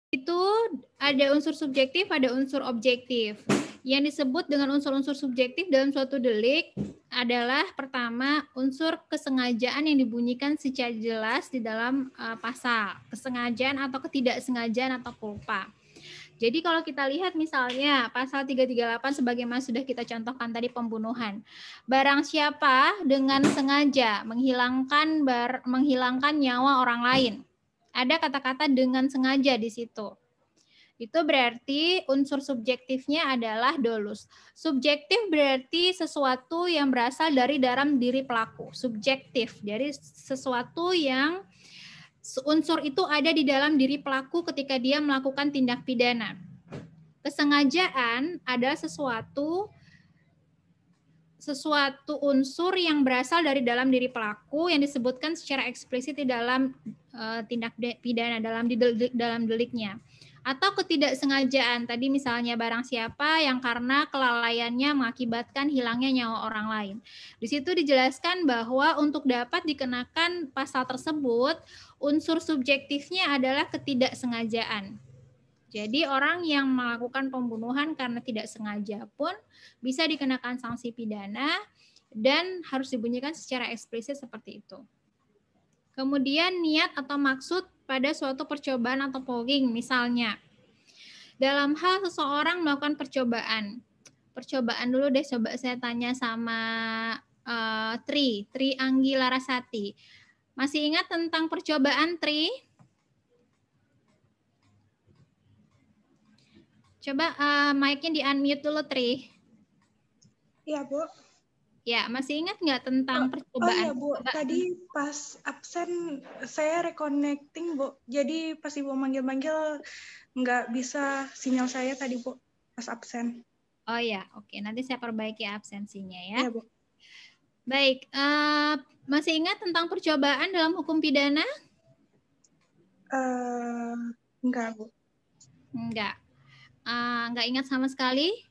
Itu ada unsur subjektif, ada unsur objektif. Yang disebut dengan unsur-unsur subjektif dalam suatu delik adalah pertama unsur kesengajaan yang dibunyikan secara jelas di dalam pasal, kesengajaan atau ketidaksengajaan atau culpa. Jadi kalau kita lihat misalnya pasal 338 sebagaimana sudah kita contohkan tadi pembunuhan. Barang siapa dengan sengaja menghilangkan nyawa orang lain. Ada kata-kata dengan sengaja di situ. Itu berarti unsur subjektifnya adalah dolus. Subjektif berarti sesuatu yang berasal dari dalam diri pelaku. Subjektif, dari sesuatu yang unsur itu ada di dalam diri pelaku ketika dia melakukan tindak pidana. Kesengajaan adalah sesuatu unsur yang berasal dari dalam diri pelaku yang disebutkan secara eksplisit di dalam tindak pidana dalam deliknya. Atau ketidaksengajaan, tadi misalnya barang siapa yang karena kelalaiannya mengakibatkan hilangnya nyawa orang lain. Di situ dijelaskan bahwa untuk dapat dikenakan pasal tersebut, unsur subjektifnya adalah ketidaksengajaan. Jadi orang yang melakukan pembunuhan karena tidak sengaja pun bisa dikenakan sanksi pidana dan harus dibunyikan secara eksplisit seperti itu. Kemudian niat atau maksud pada suatu percobaan atau fogging, misalnya dalam hal seseorang melakukan percobaan. Percobaan dulu deh, coba saya tanya sama Tri Anggi Larasati. Masih ingat tentang percobaan, Tri? Coba mic-nya di-unmute dulu, Tri. Iya, Bu. Ya, masih ingat nggak tentang percobaan? Oh iya, Bu. Tadi pas absen saya reconnecting, Bu. Jadi pas Ibu manggil-manggil nggak bisa sinyal saya tadi, Bu, pas absen. Oh ya, oke. Nanti saya perbaiki absensinya ya. Iya, Bu. Baik, masih ingat tentang percobaan dalam hukum pidana? Enggak, Bu. Enggak. Enggak ingat sama sekali?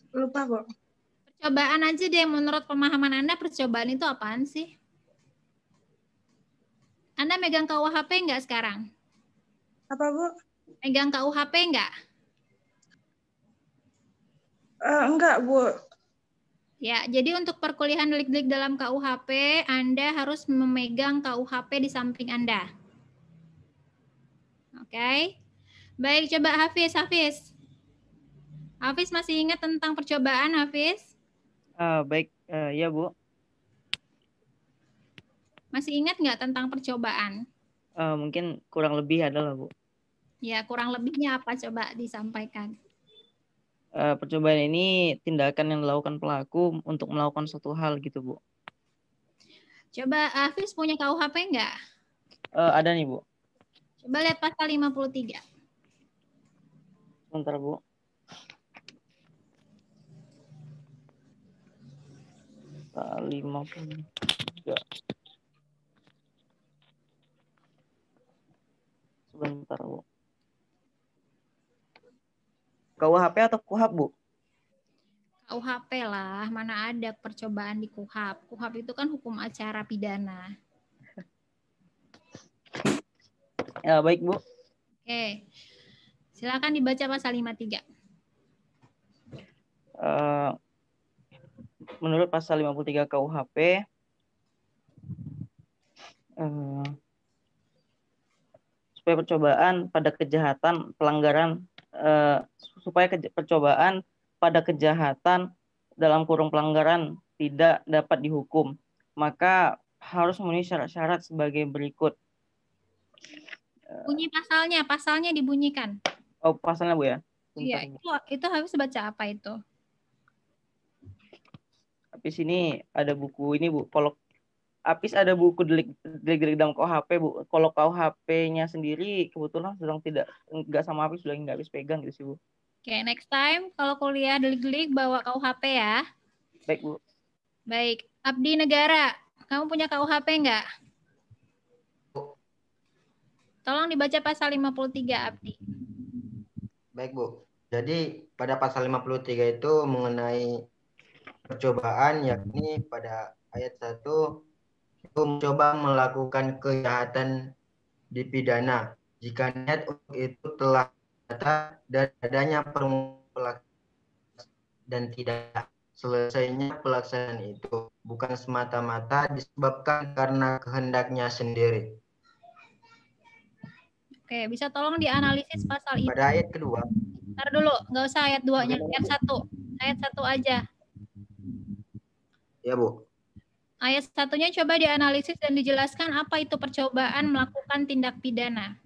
Lupa, Bu. Percobaan aja deh, menurut pemahaman Anda percobaan itu apaan sih? Anda megang KUHP enggak sekarang? Apa, Bu? Megang KUHP enggak? Enggak, Bu. Ya, jadi untuk perkuliahan delik-delik dalam KUHP, Anda harus memegang KUHP di samping Anda. Oke. Baik, coba Hafiz. Hafiz masih ingat tentang percobaan, Hafiz? Baik, ya Bu. Masih ingat nggak tentang percobaan? Mungkin kurang lebih adalah Bu. Ya, kurang lebihnya apa coba disampaikan? Percobaan ini tindakan yang dilakukan pelaku untuk melakukan suatu hal gitu Bu. Coba Hafiz punya KUHP nggak? Ada nih Bu. Coba lihat pasal 53. Sebentar Bu. Pasal 53. Sebentar Bu. KUHP atau KUHAP Bu? KUHP lah, mana ada percobaan di KUHAP. KUHAP itu kan hukum acara pidana. Ya, baik Bu. Oke. Silakan dibaca pasal 53. Menurut pasal 53 KUHP, supaya percobaan pada kejahatan pelanggaran percobaan pada kejahatan dalam kurung pelanggaran tidak dapat dihukum, maka harus memenuhi syarat-syarat sebagai berikut. Bunyi pasalnya dibunyikan. Oh, pasalnya Bu ya? Iya, itu harus baca apa itu? Habis ini ada buku ini Bu, kalau Apis ada buku delik dalam KUHP Bu. Kalau KUHP-nya sendiri kebetulan sedang enggak sama Apis, sudah enggak Apis pegang gitu sih Bu. Oke, next time kalau kuliah delik-delik bawa KUHP ya. Baik Bu. Baik, Abdi Negara, kamu punya KUHP enggak? Tolong dibaca pasal 53 Abdi. Baik Bu. Jadi pada pasal 53 itu mengenai percobaan, yakni pada ayat 1 itu mencoba melakukan kejahatan dipidana jika niat untuk itu telah nyata dan adanya permulaan dan tidak selesainya pelaksanaan itu bukan semata-mata disebabkan karena kehendaknya sendiri. Oke, bisa tolong dianalisis pasal itu. Pada ayat kedua. Ntar dulu, nggak usah ayat 2-nya, ayat 1. Ayat 1 aja. Ya, Bu. Ayat 1-nya coba dianalisis dan dijelaskan apa itu percobaan melakukan tindak pidana.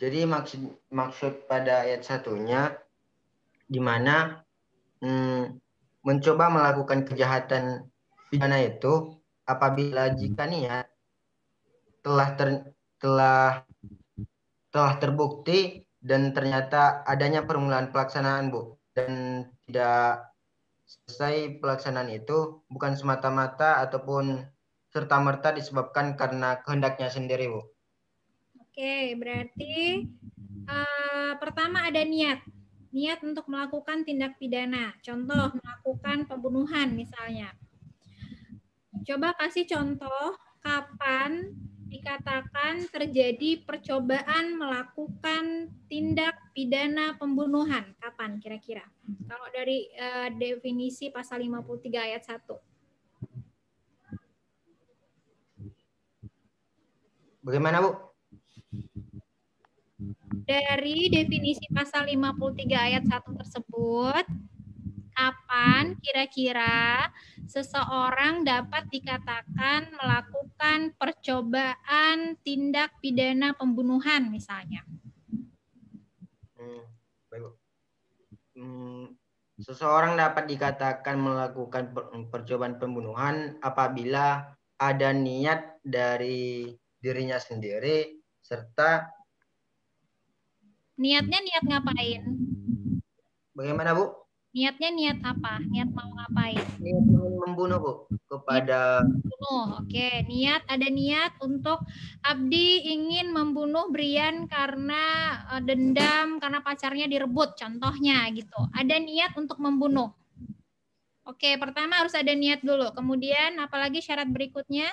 Jadi maksud pada ayat 1-nya di mana mencoba melakukan kejahatan pidana itu apabila jika niat telah terbukti dan ternyata adanya permulaan pelaksanaan, Bu, dan tidak selesai pelaksanaan itu bukan semata-mata ataupun serta-merta disebabkan karena kehendaknya sendiri, Bu. Oke, berarti pertama ada niat. Niat untuk melakukan tindak pidana. Contoh, melakukan pembunuhan misalnya. Coba kasih contoh kapan dikatakan terjadi percobaan melakukan tindak pidana pembunuhan. Kapan kira-kira? Kalau dari definisi pasal 53 ayat 1. Bagaimana, Bu? Dari definisi pasal 53 ayat 1 tersebut, kapan kira-kira seseorang dapat dikatakan melakukan percobaan tindak pidana pembunuhan misalnya? Baik, Bu. Seseorang dapat dikatakan melakukan percobaan pembunuhan apabila ada niat dari dirinya sendiri serta niatnya niat ngapain? Bagaimana, Bu? Niatnya niat apa? Niat mau ngapain? Niat ingin membunuh, Bu, kepada membunuh. Oke, ada niat untuk Abdi ingin membunuh Brian karena dendam karena pacarnya direbut contohnya gitu. Ada niat untuk membunuh. Oke, pertama harus ada niat dulu. Kemudian apalagi syarat berikutnya?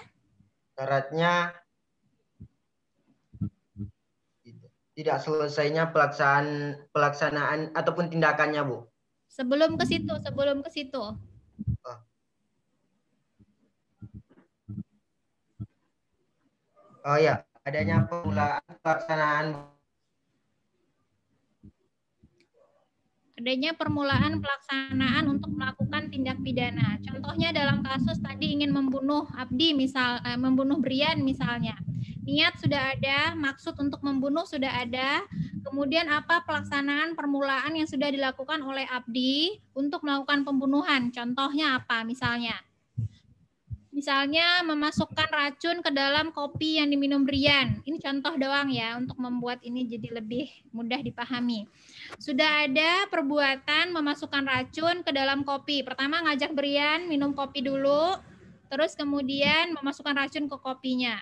Syaratnya tidak selesainya pelaksanaan ataupun tindakannya, Bu. Sebelum ke situ. Oh ya, adanya permulaan pelaksanaan. Adanya permulaan pelaksanaan untuk melakukan tindak pidana. Contohnya dalam kasus tadi ingin membunuh Abdi membunuh Brian misalnya. Niat sudah ada, maksud untuk membunuh sudah ada. Kemudian apa pelaksanaan permulaan yang sudah dilakukan oleh Abdi untuk melakukan pembunuhan? Contohnya apa misalnya? Misalnya memasukkan racun ke dalam kopi yang diminum Brian. Ini contoh doang ya untuk membuat ini jadi lebih mudah dipahami. Sudah ada perbuatan memasukkan racun ke dalam kopi. Pertama ngajak Brian minum kopi dulu, terus kemudian memasukkan racun ke kopinya.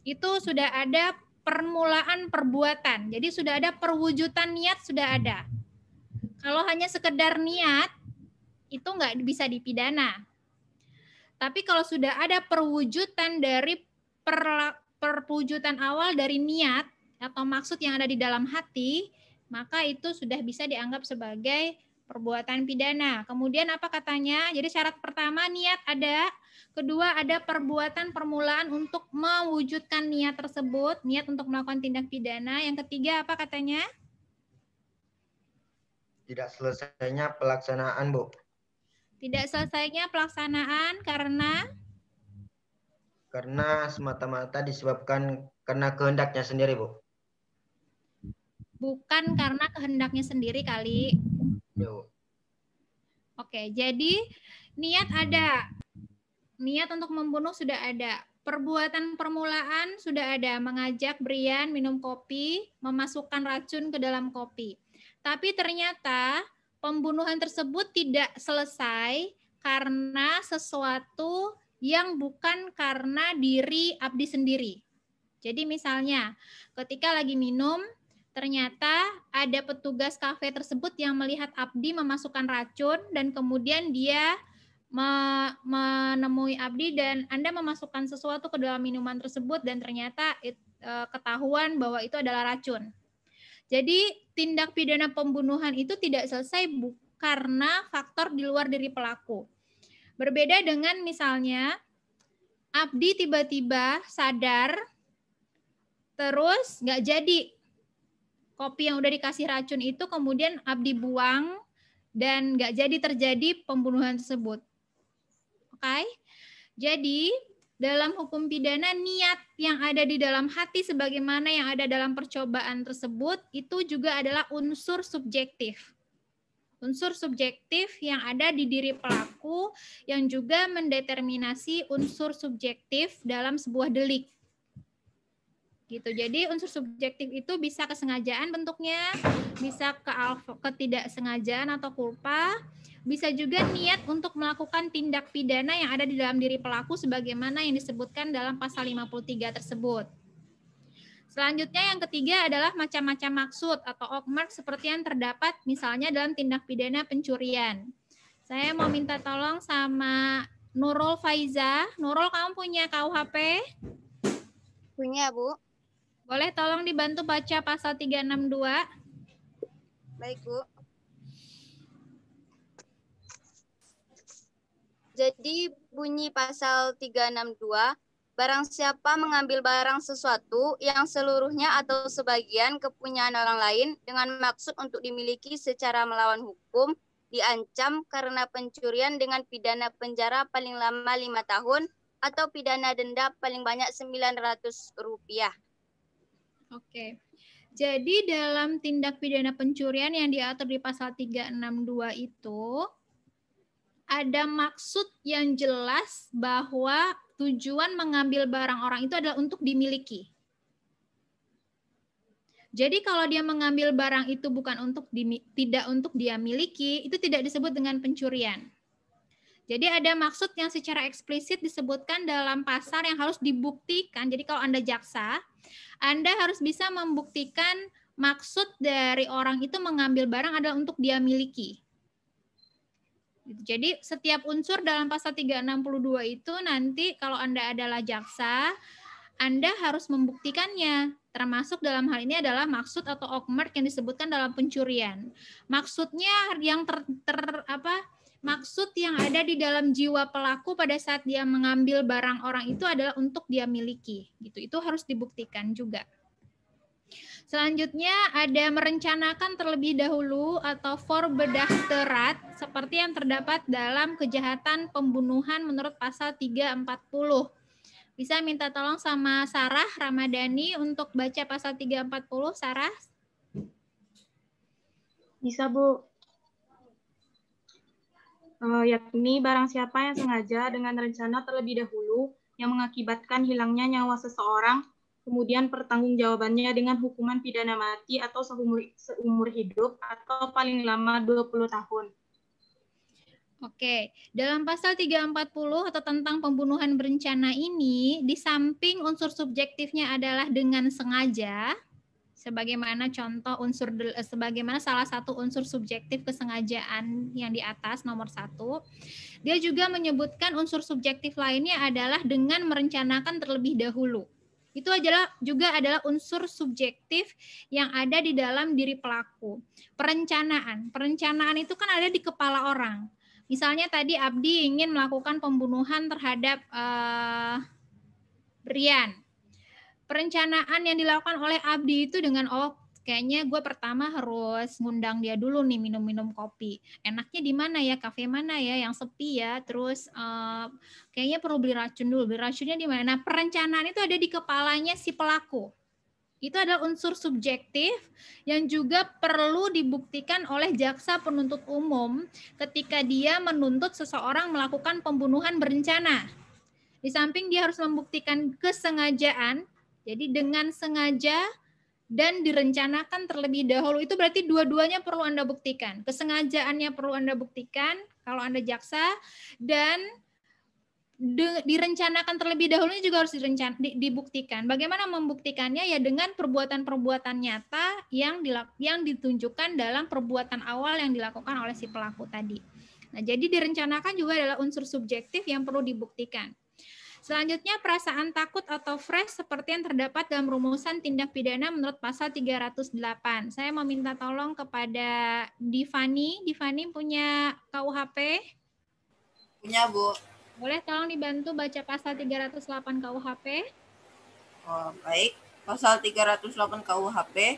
Itu sudah ada permulaan perbuatan. Jadi sudah ada perwujudan niat sudah ada. Kalau hanya sekedar niat, itu nggak bisa dipidana. Tapi kalau sudah ada perwujudan dari perwujudan awal dari niat atau maksud yang ada di dalam hati, maka itu sudah bisa dianggap sebagai perbuatan pidana. Kemudian apa katanya? Jadi syarat pertama niat ada, kedua ada perbuatan permulaan untuk mewujudkan niat tersebut, niat untuk melakukan tindak pidana. Yang ketiga apa katanya? Tidak selesainya pelaksanaan, Bu. Tidak selesainya pelaksanaan karena semata-mata disebabkan karena kehendaknya sendiri, Bu. Bukan karena kehendaknya sendiri kali. Ya, Bu. Oke, jadi niat ada. Niat untuk membunuh sudah ada. Perbuatan permulaan sudah ada. Mengajak Brian minum kopi, memasukkan racun ke dalam kopi. Tapi ternyata pembunuhan tersebut tidak selesai karena sesuatu yang bukan karena diri Abdi sendiri. Jadi misalnya ketika lagi minum, ternyata ada petugas kafe tersebut yang melihat Abdi memasukkan racun dan kemudian dia menemui Abdi dan Anda memasukkan sesuatu ke dalam minuman tersebut dan ternyata ketahuan bahwa itu adalah racun. Jadi tindak pidana pembunuhan itu tidak selesai karena faktor di luar diri pelaku. Berbeda dengan misalnya Abdi tiba-tiba sadar terus nggak jadi kopi yang udah dikasih racun itu, kemudian Abdi buang dan nggak jadi terjadi pembunuhan tersebut. Oke? Jadi dalam hukum pidana, niat yang ada di dalam hati sebagaimana yang ada dalam percobaan tersebut itu juga adalah unsur subjektif. Unsur subjektif yang ada di diri pelaku yang juga mendeterminasi unsur subjektif dalam sebuah delik. Gitu. Jadi unsur subjektif itu bisa kesengajaan bentuknya, bisa ketidaksengajaan atau culpa, bisa juga niat untuk melakukan tindak pidana yang ada di dalam diri pelaku sebagaimana yang disebutkan dalam pasal 53 tersebut. Selanjutnya yang ketiga adalah macam-macam maksud atau oakmark seperti yang terdapat misalnya dalam tindak pidana pencurian. Saya mau minta tolong sama Nurul Faiza. Nurul, kamu punya KUHP? Punya, Bu. Boleh tolong dibantu baca pasal 362? Baik, Bu. Jadi bunyi pasal 362, barang siapa mengambil barang sesuatu yang seluruhnya atau sebagian kepunyaan orang lain dengan maksud untuk dimiliki secara melawan hukum, diancam karena pencurian dengan pidana penjara paling lama 5 tahun atau pidana denda paling banyak Rp900. Oke. Jadi dalam tindak pidana pencurian yang diatur di pasal 362 itu ada maksud yang jelas bahwa tujuan mengambil barang orang itu adalah untuk dimiliki. Jadi kalau dia mengambil barang itu bukan tidak untuk dia miliki, itu tidak disebut dengan pencurian. Jadi ada maksud yang secara eksplisit disebutkan dalam pasal yang harus dibuktikan. Jadi kalau Anda jaksa, Anda harus bisa membuktikan maksud dari orang itu mengambil barang adalah untuk dia miliki. Jadi setiap unsur dalam pasal 362 itu nanti kalau Anda adalah jaksa, Anda harus membuktikannya. Termasuk dalam hal ini adalah maksud atau oakmark yang disebutkan dalam pencurian. Maksudnya yang maksud yang ada di dalam jiwa pelaku pada saat dia mengambil barang orang itu adalah untuk dia miliki. Gitu. Itu harus dibuktikan juga. Selanjutnya ada merencanakan terlebih dahulu atau forbedachterat seperti yang terdapat dalam kejahatan pembunuhan menurut pasal 340. Bisa minta tolong sama Sarah Ramadhani untuk baca pasal 340, Sarah? Bisa, Bu. Yakni barang siapa yang sengaja dengan rencana terlebih dahulu yang mengakibatkan hilangnya nyawa seseorang, kemudian pertanggungjawabannya dengan hukuman pidana mati atau seumur hidup atau paling lama 20 tahun. Oke, dalam pasal 340 atau tentang pembunuhan berencana ini, di samping unsur subjektifnya adalah dengan sengaja, sebagaimana sebagaimana salah satu unsur subjektif kesengajaan yang di atas nomor 1, dia juga menyebutkan unsur subjektif lainnya adalah dengan merencanakan terlebih dahulu. Itu juga adalah unsur subjektif yang ada di dalam diri pelaku. Perencanaan itu kan ada di kepala orang. Misalnya tadi Abdi ingin melakukan pembunuhan terhadap Brian. Perencanaan yang dilakukan oleh Abdi itu dengan kayaknya gue pertama harus ngundang dia dulu nih minum-minum kopi. Enaknya di mana ya, kafe mana ya yang sepi ya, terus kayaknya perlu beli racun dulu. Beli racunnya di mana? Nah, perencanaan itu ada di kepalanya si pelaku. Itu adalah unsur subjektif yang juga perlu dibuktikan oleh jaksa penuntut umum ketika dia menuntut seseorang melakukan pembunuhan berencana. Di samping dia harus membuktikan kesengajaan, jadi dengan sengaja dan direncanakan terlebih dahulu, itu berarti dua-duanya perlu Anda buktikan. Kesengajaannya perlu Anda buktikan kalau Anda jaksa, dan direncanakan terlebih dahulu juga harus dibuktikan. Bagaimana membuktikannya? Ya dengan perbuatan-perbuatan nyata yang ditunjukkan dalam perbuatan awal yang dilakukan oleh si pelaku tadi. Nah, jadi direncanakan juga adalah unsur subjektif yang perlu dibuktikan. Selanjutnya, perasaan takut atau fresh seperti yang terdapat dalam rumusan tindak pidana menurut pasal 308. Saya mau minta tolong kepada Divani. Divani punya KUHP? Punya, Bu. Boleh tolong dibantu baca pasal 308 KUHP? Oh, baik. Pasal 308 KUHP.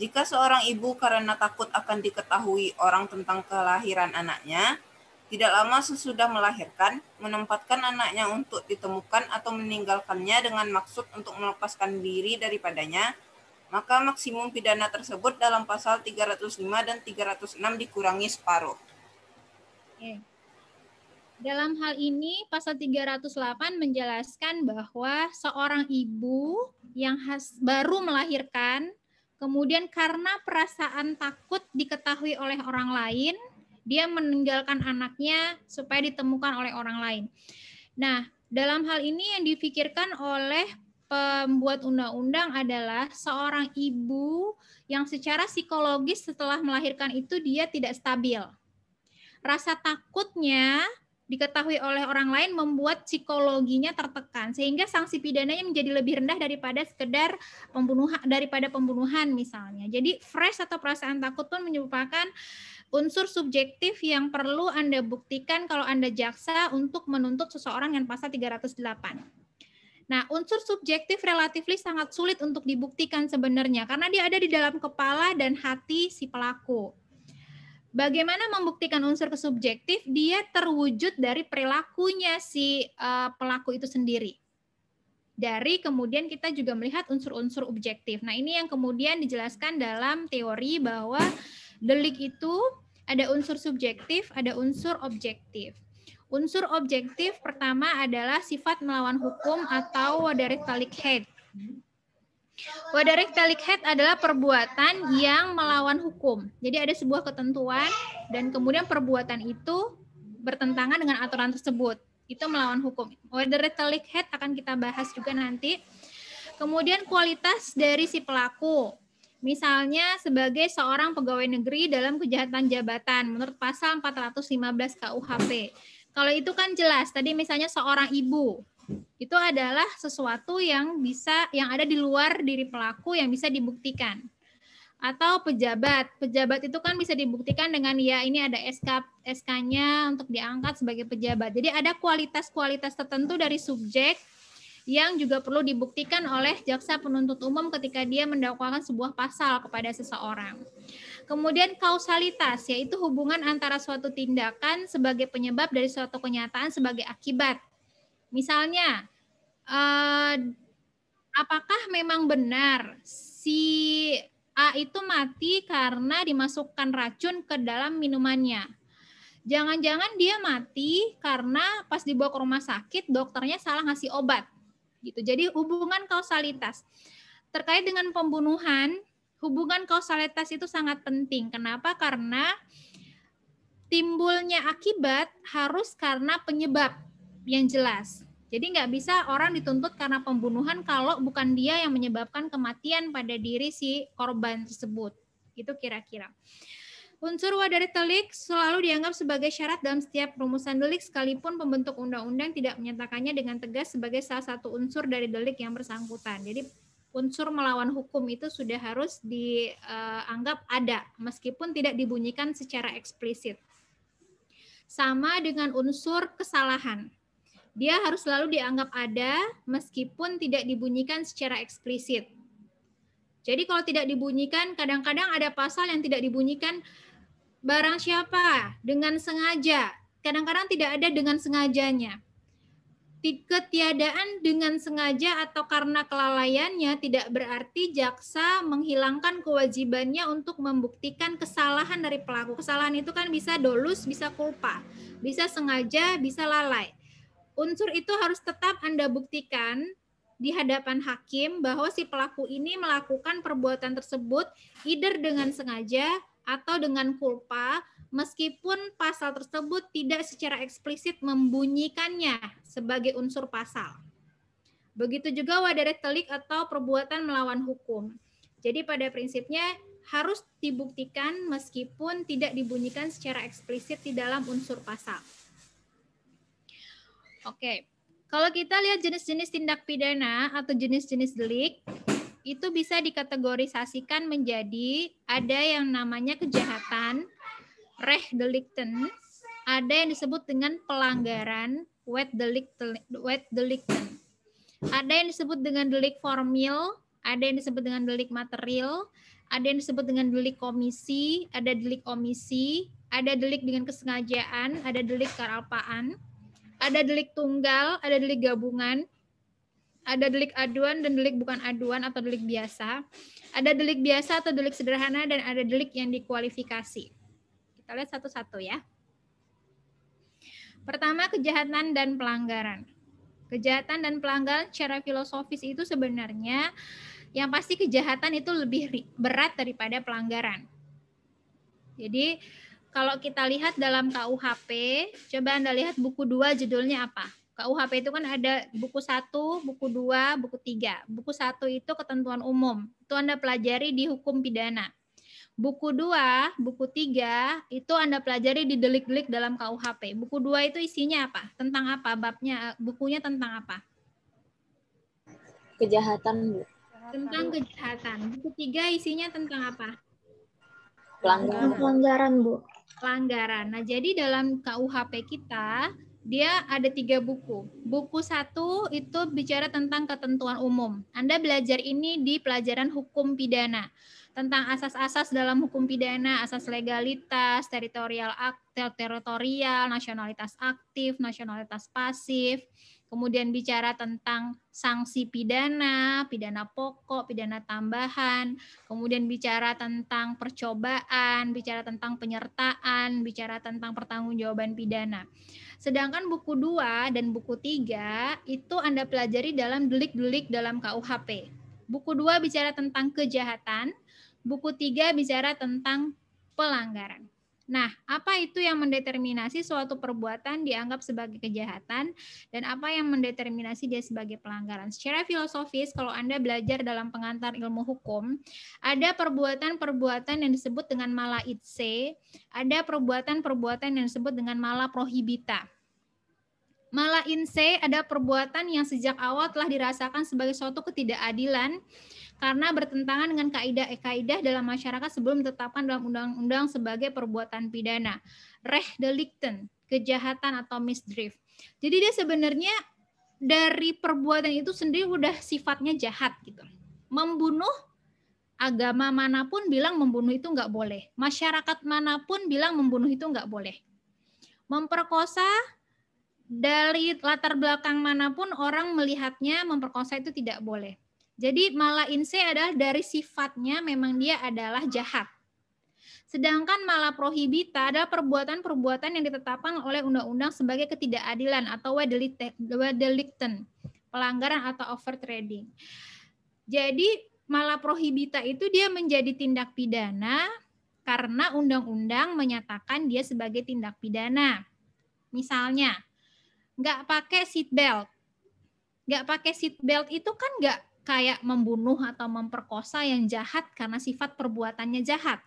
Jika seorang ibu karena takut akan diketahui orang tentang kelahiran anaknya, tidak lama sesudah melahirkan, menempatkan anaknya untuk ditemukan atau meninggalkannya dengan maksud untuk melepaskan diri daripadanya, maka maksimum pidana tersebut dalam pasal 305 dan 306 dikurangi separuh. Oke. Dalam hal ini, pasal 308 menjelaskan bahwa seorang ibu yang baru melahirkan, kemudian karena perasaan takut diketahui oleh orang lain, dia meninggalkan anaknya supaya ditemukan oleh orang lain. Nah, dalam hal ini yang difikirkan oleh pembuat undang-undang adalah seorang ibu yang secara psikologis setelah melahirkan itu dia tidak stabil. Rasa takutnya diketahui oleh orang lain membuat psikologinya tertekan sehingga sanksi pidananya menjadi lebih rendah daripada sekedar pembunuhan misalnya. Jadi fresh atau perasaan takut pun merupakan unsur subjektif yang perlu Anda buktikan kalau Anda jaksa untuk menuntut seseorang yang pasal 308. Nah, unsur subjektif relatif sangat sulit untuk dibuktikan sebenarnya karena dia ada di dalam kepala dan hati si pelaku. Bagaimana membuktikan unsur subjektif? Dia terwujud dari perilakunya si pelaku itu sendiri. Dari kemudian kita juga melihat unsur-unsur objektif. Nah, ini yang kemudian dijelaskan dalam teori bahwa delik itu ada unsur subjektif, ada unsur objektif. Unsur objektif pertama adalah sifat melawan hukum atau wadarik talik had. Wadarik talik had adalah perbuatan yang melawan hukum. Jadi ada sebuah ketentuan dan kemudian perbuatan itu bertentangan dengan aturan tersebut. Itu melawan hukum. Wadarik talik had akan kita bahas juga nanti. Kemudian kualitas dari si pelaku. Misalnya sebagai seorang pegawai negeri dalam kejahatan jabatan menurut pasal 415 KUHP. Kalau itu kan jelas, tadi misalnya seorang ibu, itu adalah sesuatu yang ada di luar diri pelaku yang bisa dibuktikan. Atau pejabat itu kan bisa dibuktikan dengan ya ini ada SK-nya untuk diangkat sebagai pejabat. Jadi ada kualitas-kualitas tertentu dari subjek yang juga perlu dibuktikan oleh jaksa penuntut umum ketika dia mendakwakan sebuah pasal kepada seseorang. Kemudian kausalitas, yaitu hubungan antara suatu tindakan sebagai penyebab dari suatu kenyataan sebagai akibat. Misalnya, apakah memang benar si A itu mati karena dimasukkan racun ke dalam minumannya? Jangan-jangan dia mati karena pas dibawa ke rumah sakit dokternya salah ngasih obat. Gitu. Jadi hubungan kausalitas terkait dengan pembunuhan, hubungan kausalitas itu sangat penting. Kenapa? Karena timbulnya akibat harus karena penyebab yang jelas. Jadi nggak bisa orang dituntut karena pembunuhan kalau bukan dia yang menyebabkan kematian pada diri si korban tersebut. Itu kira-kira. Unsur wadarik telik selalu dianggap sebagai syarat dalam setiap rumusan delik sekalipun pembentuk undang-undang tidak menyatakannya dengan tegas sebagai salah satu unsur dari delik yang bersangkutan. Jadi unsur melawan hukum itu sudah harus dianggap ada meskipun tidak dibunyikan secara eksplisit. Sama dengan unsur kesalahan. Dia harus selalu dianggap ada meskipun tidak dibunyikan secara eksplisit. Jadi kalau tidak dibunyikan, kadang-kadang ada pasal yang tidak dibunyikan barang siapa dengan sengaja. Kadang-kadang tidak ada dengan sengajanya. Ketiadaan dengan sengaja atau karena kelalaiannya tidak berarti jaksa menghilangkan kewajibannya untuk membuktikan kesalahan dari pelaku. Kesalahan itu kan bisa dolus, bisa culpa, bisa sengaja, bisa lalai. Unsur itu harus tetap Anda buktikan di hadapan hakim bahwa si pelaku ini melakukan perbuatan tersebut either dengan sengaja atau dengan culpa, meskipun pasal tersebut tidak secara eksplisit membunyikannya sebagai unsur pasal. Begitu juga wadarik telik atau perbuatan melawan hukum. Jadi pada prinsipnya harus dibuktikan meskipun tidak dibunyikan secara eksplisit di dalam unsur pasal. Oke, kalau kita lihat jenis-jenis tindak pidana atau jenis-jenis delik, itu bisa dikategorisasikan menjadi ada yang namanya kejahatan, Rechtsdelikten, ada yang disebut dengan pelanggaran, Wetdelikten. Ada yang disebut dengan delik formil, ada yang disebut dengan delik material, ada yang disebut dengan delik komisi, ada delik omisi, ada delik dengan kesengajaan, ada delik kealpaan, ada delik tunggal, ada delik gabungan, ada delik aduan dan delik bukan aduan atau delik biasa, ada delik biasa atau delik sederhana, dan ada delik yang dikualifikasi. Kita lihat satu-satu ya. Pertama, kejahatan dan pelanggaran. Kejahatan dan pelanggaran secara filosofis itu sebenarnya yang pasti kejahatan itu lebih berat daripada pelanggaran. Jadi kalau kita lihat dalam KUHP, coba Anda lihat buku 2 judulnya apa? KUHP itu kan ada buku 1, buku 2, buku 3. Buku 1 itu ketentuan umum. Itu Anda pelajari di hukum pidana. Buku 2, buku 3 itu Anda pelajari di delik-delik dalam KUHP. Buku 2 itu isinya apa? Tentang apa? Babnya, bukunya tentang apa? Kejahatan, Bu. Tentang kejahatan. Buku 3 isinya tentang apa? Pelanggaran, Bu. Pelanggaran. Nah, jadi dalam KUHP kita, dia ada 3 buku. Buku 1 itu bicara tentang ketentuan umum. Anda belajar ini di pelajaran hukum pidana. Tentang asas-asas dalam hukum pidana, asas legalitas, teritorial, nasionalitas aktif, nasionalitas pasif. Kemudian bicara tentang sanksi pidana, pidana pokok, pidana tambahan. Kemudian bicara tentang percobaan, bicara tentang penyertaan, bicara tentang pertanggungjawaban pidana. Sedangkan buku 2 dan buku 3 itu Anda pelajari dalam delik-delik dalam KUHP. Buku 2 bicara tentang kejahatan, buku 3 bicara tentang pelanggaran. Nah, apa itu yang mendeterminasi suatu perbuatan dianggap sebagai kejahatan dan apa yang mendeterminasi dia sebagai pelanggaran? Secara filosofis, kalau Anda belajar dalam pengantar ilmu hukum, ada perbuatan-perbuatan yang disebut dengan mala ipse, ada perbuatan-perbuatan yang disebut dengan mala prohibita. Mala inse ada perbuatan yang sejak awal telah dirasakan sebagai suatu ketidakadilan karena bertentangan dengan kaidah-kaidah dalam masyarakat sebelum ditetapkan dalam undang-undang sebagai perbuatan pidana. Rechtsdelikten, kejahatan atau misdrift. Jadi dia sebenarnya dari perbuatan itu sendiri udah sifatnya jahat gitu. Membunuh, agama manapun bilang membunuh itu nggak boleh. Masyarakat manapun bilang membunuh itu nggak boleh. Memperkosa, dari latar belakang manapun orang melihatnya memperkosa itu tidak boleh. Jadi mala inse adalah dari sifatnya memang dia adalah jahat. Sedangkan mala prohibita adalah perbuatan-perbuatan yang ditetapkan oleh undang-undang sebagai ketidakadilan atau Wetdelikten, pelanggaran atau overtrading. Jadi mala prohibita itu dia menjadi tindak pidana karena undang-undang menyatakan dia sebagai tindak pidana. Misalnya, nggak pakai seat belt. Nggak pakai seat belt itu kan nggak kayak membunuh atau memperkosa yang jahat karena sifat perbuatannya jahat.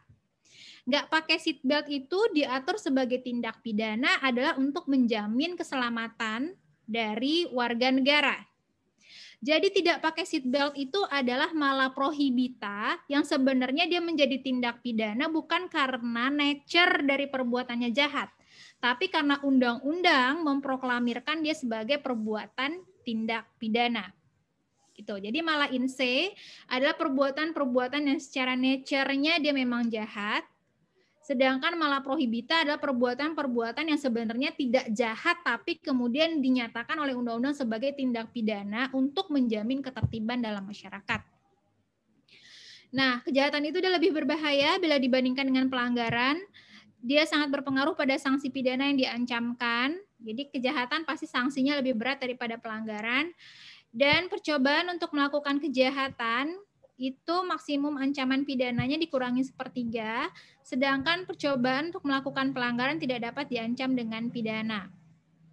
Nggak pakai seat belt itu diatur sebagai tindak pidana adalah untuk menjamin keselamatan dari warga negara. Jadi tidak pakai seat belt itu adalah mala prohibita yang sebenarnya dia menjadi tindak pidana bukan karena nature dari perbuatannya jahat, tapi karena undang-undang memproklamirkan dia sebagai perbuatan tindak pidana. Gitu. Jadi mala inse adalah perbuatan-perbuatan yang secara nature-nya dia memang jahat, sedangkan mala prohibita adalah perbuatan-perbuatan yang sebenarnya tidak jahat tapi kemudian dinyatakan oleh undang-undang sebagai tindak pidana untuk menjamin ketertiban dalam masyarakat. Nah, kejahatan itu udah lebih berbahaya bila dibandingkan dengan pelanggaran. Dia sangat berpengaruh pada sanksi pidana yang diancamkan. Jadi kejahatan pasti sanksinya lebih berat daripada pelanggaran. Dan percobaan untuk melakukan kejahatan itu maksimum ancaman pidananya dikurangi 1/3, sedangkan percobaan untuk melakukan pelanggaran tidak dapat diancam dengan pidana.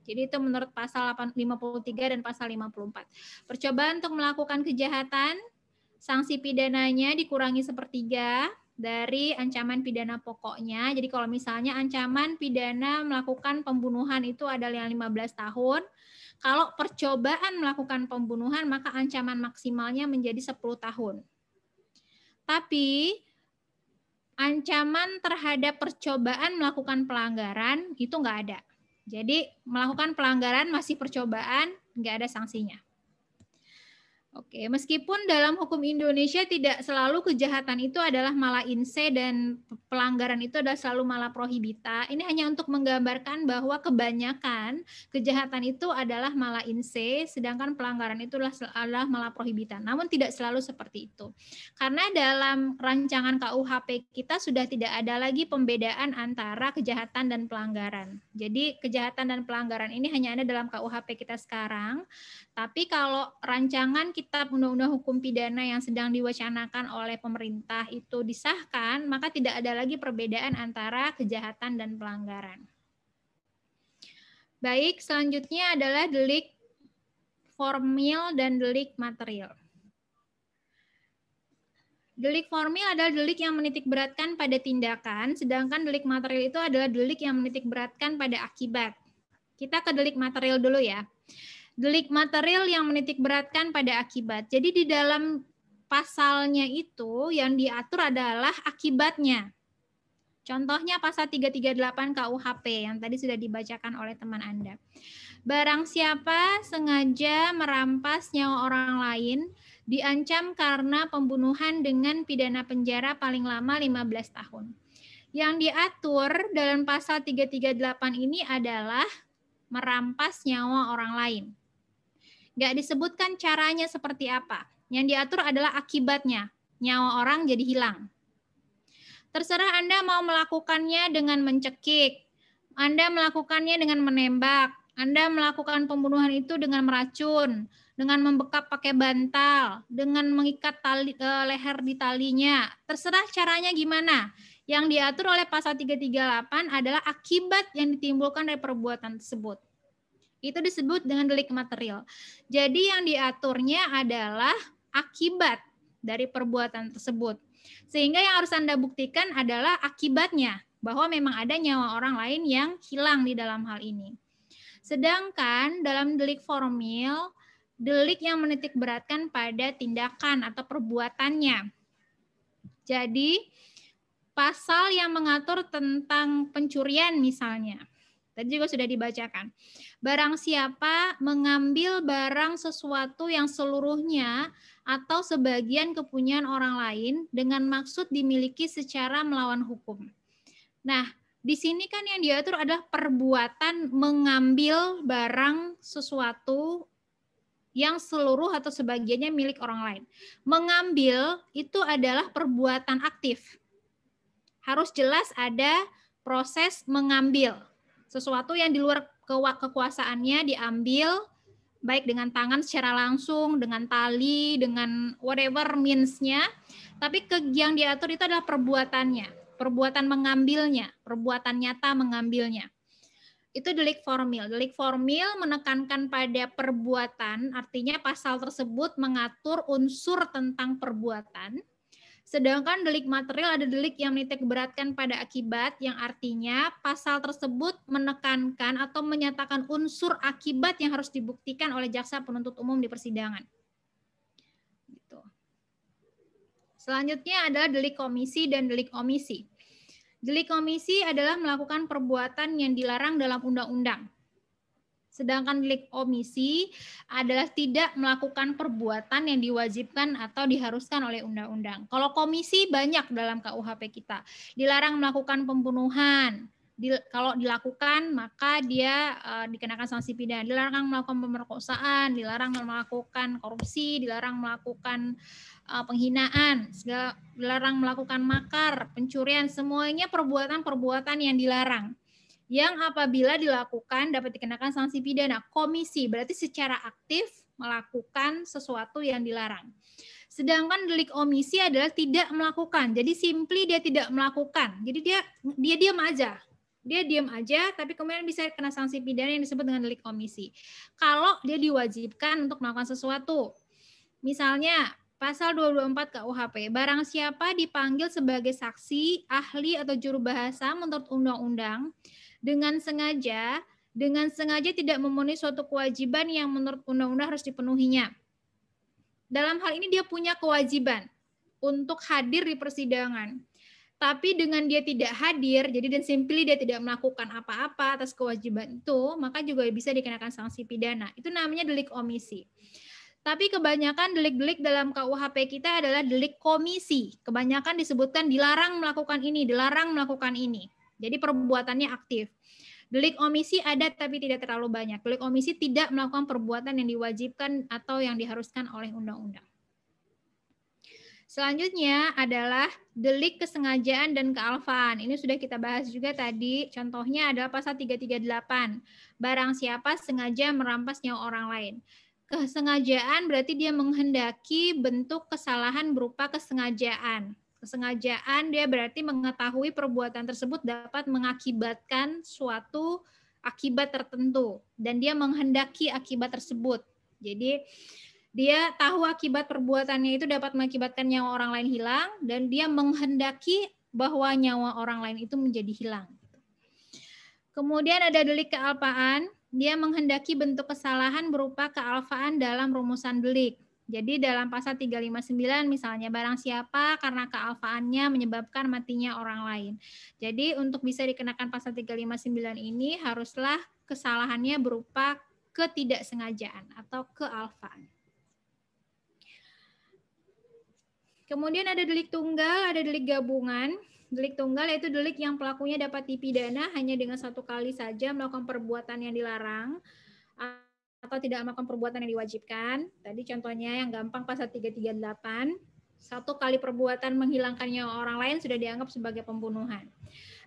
Jadi itu menurut pasal 53 dan pasal 54. Percobaan untuk melakukan kejahatan, sanksi pidananya dikurangi 1/3, dari ancaman pidana pokoknya. Jadi kalau misalnya ancaman pidana melakukan pembunuhan itu adalah 15 tahun, kalau percobaan melakukan pembunuhan maka ancaman maksimalnya menjadi 10 tahun. Tapi ancaman terhadap percobaan melakukan pelanggaran itu nggak ada. Jadi melakukan pelanggaran masih percobaan, nggak ada sanksinya. Oke, meskipun dalam hukum Indonesia tidak selalu kejahatan itu adalah mala in se dan pelanggaran itu adalah selalu mala prohibita, ini hanya untuk menggambarkan bahwa kebanyakan kejahatan itu adalah mala in se, sedangkan pelanggaran itu adalah mala prohibita. Namun tidak selalu seperti itu. Karena dalam rancangan KUHP kita sudah tidak ada lagi pembedaan antara kejahatan dan pelanggaran. Jadi kejahatan dan pelanggaran ini hanya ada dalam KUHP kita sekarang. Tapi kalau rancangan Kitab Undang-Undang Hukum Pidana yang sedang diwacanakan oleh pemerintah itu disahkan, maka tidak ada lagi perbedaan antara kejahatan dan pelanggaran. Baik, selanjutnya adalah delik formil dan delik material. Delik formil adalah delik yang menitikberatkan pada tindakan, sedangkan delik material itu adalah delik yang menitikberatkan pada akibat. Kita ke delik material dulu ya. Delik material yang menitikberatkan pada akibat. Jadi di dalam pasalnya itu yang diatur adalah akibatnya. Contohnya pasal 338 KUHP yang tadi sudah dibacakan oleh teman Anda. Barang siapa sengaja merampas nyawa orang lain diancam karena pembunuhan dengan pidana penjara paling lama 15 tahun. Yang diatur dalam pasal 338 ini adalah merampas nyawa orang lain. Nggak disebutkan caranya seperti apa. Yang diatur adalah akibatnya. Nyawa orang jadi hilang. Terserah Anda mau melakukannya dengan mencekik. Anda melakukannya dengan menembak. Anda melakukan pembunuhan itu dengan meracun. Dengan membekap pakai bantal. Dengan mengikat leher di talinya. Terserah caranya gimana. Yang diatur oleh pasal 338 adalah akibat yang ditimbulkan dari perbuatan tersebut. Itu disebut dengan delik material. Jadi yang diaturnya adalah akibat dari perbuatan tersebut. Sehingga yang harus Anda buktikan adalah akibatnya, bahwa memang ada nyawa orang lain yang hilang di dalam hal ini. Sedangkan dalam delik formil, delik yang menitikberatkan pada tindakan atau perbuatannya. Jadi pasal yang mengatur tentang pencurian misalnya. Tadi juga sudah dibacakan. Barang siapa mengambil barang sesuatu yang seluruhnya atau sebagian kepunyaan orang lain dengan maksud dimiliki secara melawan hukum. Nah, di sini kan yang diatur adalah perbuatan mengambil barang sesuatu yang seluruh atau sebagiannya milik orang lain. Mengambil itu adalah perbuatan aktif. Harus jelas ada proses mengambil. Sesuatu yang di luar kekuasaannya diambil, baik dengan tangan secara langsung, dengan tali, dengan whatever means-nya. Tapi yang diatur itu adalah perbuatannya, perbuatan mengambilnya, perbuatan nyata mengambilnya. Itu delik formil. Delik formil menekankan pada perbuatan, artinya pasal tersebut mengatur unsur tentang perbuatan. Sedangkan delik material ada delik yang menitikberatkan pada akibat, yang artinya pasal tersebut menekankan atau menyatakan unsur akibat yang harus dibuktikan oleh jaksa penuntut umum di persidangan. Gitu. Selanjutnya adalah delik komisi dan delik omisi. Delik komisi adalah melakukan perbuatan yang dilarang dalam undang-undang. Sedangkan delik omisi adalah tidak melakukan perbuatan yang diwajibkan atau diharuskan oleh undang-undang. Kalau komisi banyak dalam KUHP kita. Dilarang melakukan pembunuhan. Kalau dilakukan maka dia dikenakan sanksi pidana. Dilarang melakukan pemerkosaan, dilarang melakukan korupsi, dilarang melakukan penghinaan, dilarang melakukan makar, pencurian, semuanya perbuatan-perbuatan yang dilarang. Yang apabila dilakukan dapat dikenakan sanksi pidana. Komisi berarti secara aktif melakukan sesuatu yang dilarang. Sedangkan delik omisi adalah tidak melakukan. Jadi simply dia tidak melakukan. Jadi dia diam aja. Dia diam aja tapi kemudian bisa kena sanksi pidana yang disebut dengan delik omisi. Kalau dia diwajibkan untuk melakukan sesuatu. Misalnya Pasal 224 KUHP, barang siapa dipanggil sebagai saksi, ahli atau juru bahasa menurut undang-undang dengan sengaja tidak memenuhi suatu kewajiban yang menurut undang-undang harus dipenuhinya. Dalam hal ini dia punya kewajiban untuk hadir di persidangan. Tapi dengan dia tidak hadir, jadi dan simply dia tidak melakukan apa-apa atas kewajiban itu, maka juga bisa dikenakan sanksi pidana. Itu namanya delik omisi. Tapi kebanyakan delik-delik dalam KUHP kita adalah delik komisi. Kebanyakan disebutkan dilarang melakukan ini, dilarang melakukan ini. Jadi perbuatannya aktif. Delik omisi ada tapi tidak terlalu banyak. Delik omisi tidak melakukan perbuatan yang diwajibkan atau yang diharuskan oleh undang-undang. Selanjutnya adalah delik kesengajaan dan kealfaan. Ini sudah kita bahas juga tadi. Contohnya adalah pasal 338. Barang siapa sengaja merampas nyawa orang lain. Kesengajaan berarti dia menghendaki bentuk kesalahan berupa kesengajaan. Kesengajaan dia berarti mengetahui perbuatan tersebut dapat mengakibatkan suatu akibat tertentu. Dan dia menghendaki akibat tersebut. Jadi dia tahu akibat perbuatannya itu dapat mengakibatkan nyawa orang lain hilang. Dan dia menghendaki bahwa nyawa orang lain itu menjadi hilang. Kemudian ada delik kealpaan. Dia menghendaki bentuk kesalahan berupa kealfaan dalam rumusan delik. Jadi dalam pasal 359 misalnya barang siapa karena kealfaannya menyebabkan matinya orang lain. Jadi untuk bisa dikenakan pasal 359 ini haruslah kesalahannya berupa ketidaksengajaan atau kealfaan. Kemudian ada delik tunggal, ada delik gabungan. Delik tunggal yaitu delik yang pelakunya dapat dipidana hanya dengan satu kali saja melakukan perbuatan yang dilarang atau tidak melakukan perbuatan yang diwajibkan. Tadi contohnya yang gampang pasal 338. Satu kali perbuatan menghilangkan nyawa orang lain sudah dianggap sebagai pembunuhan.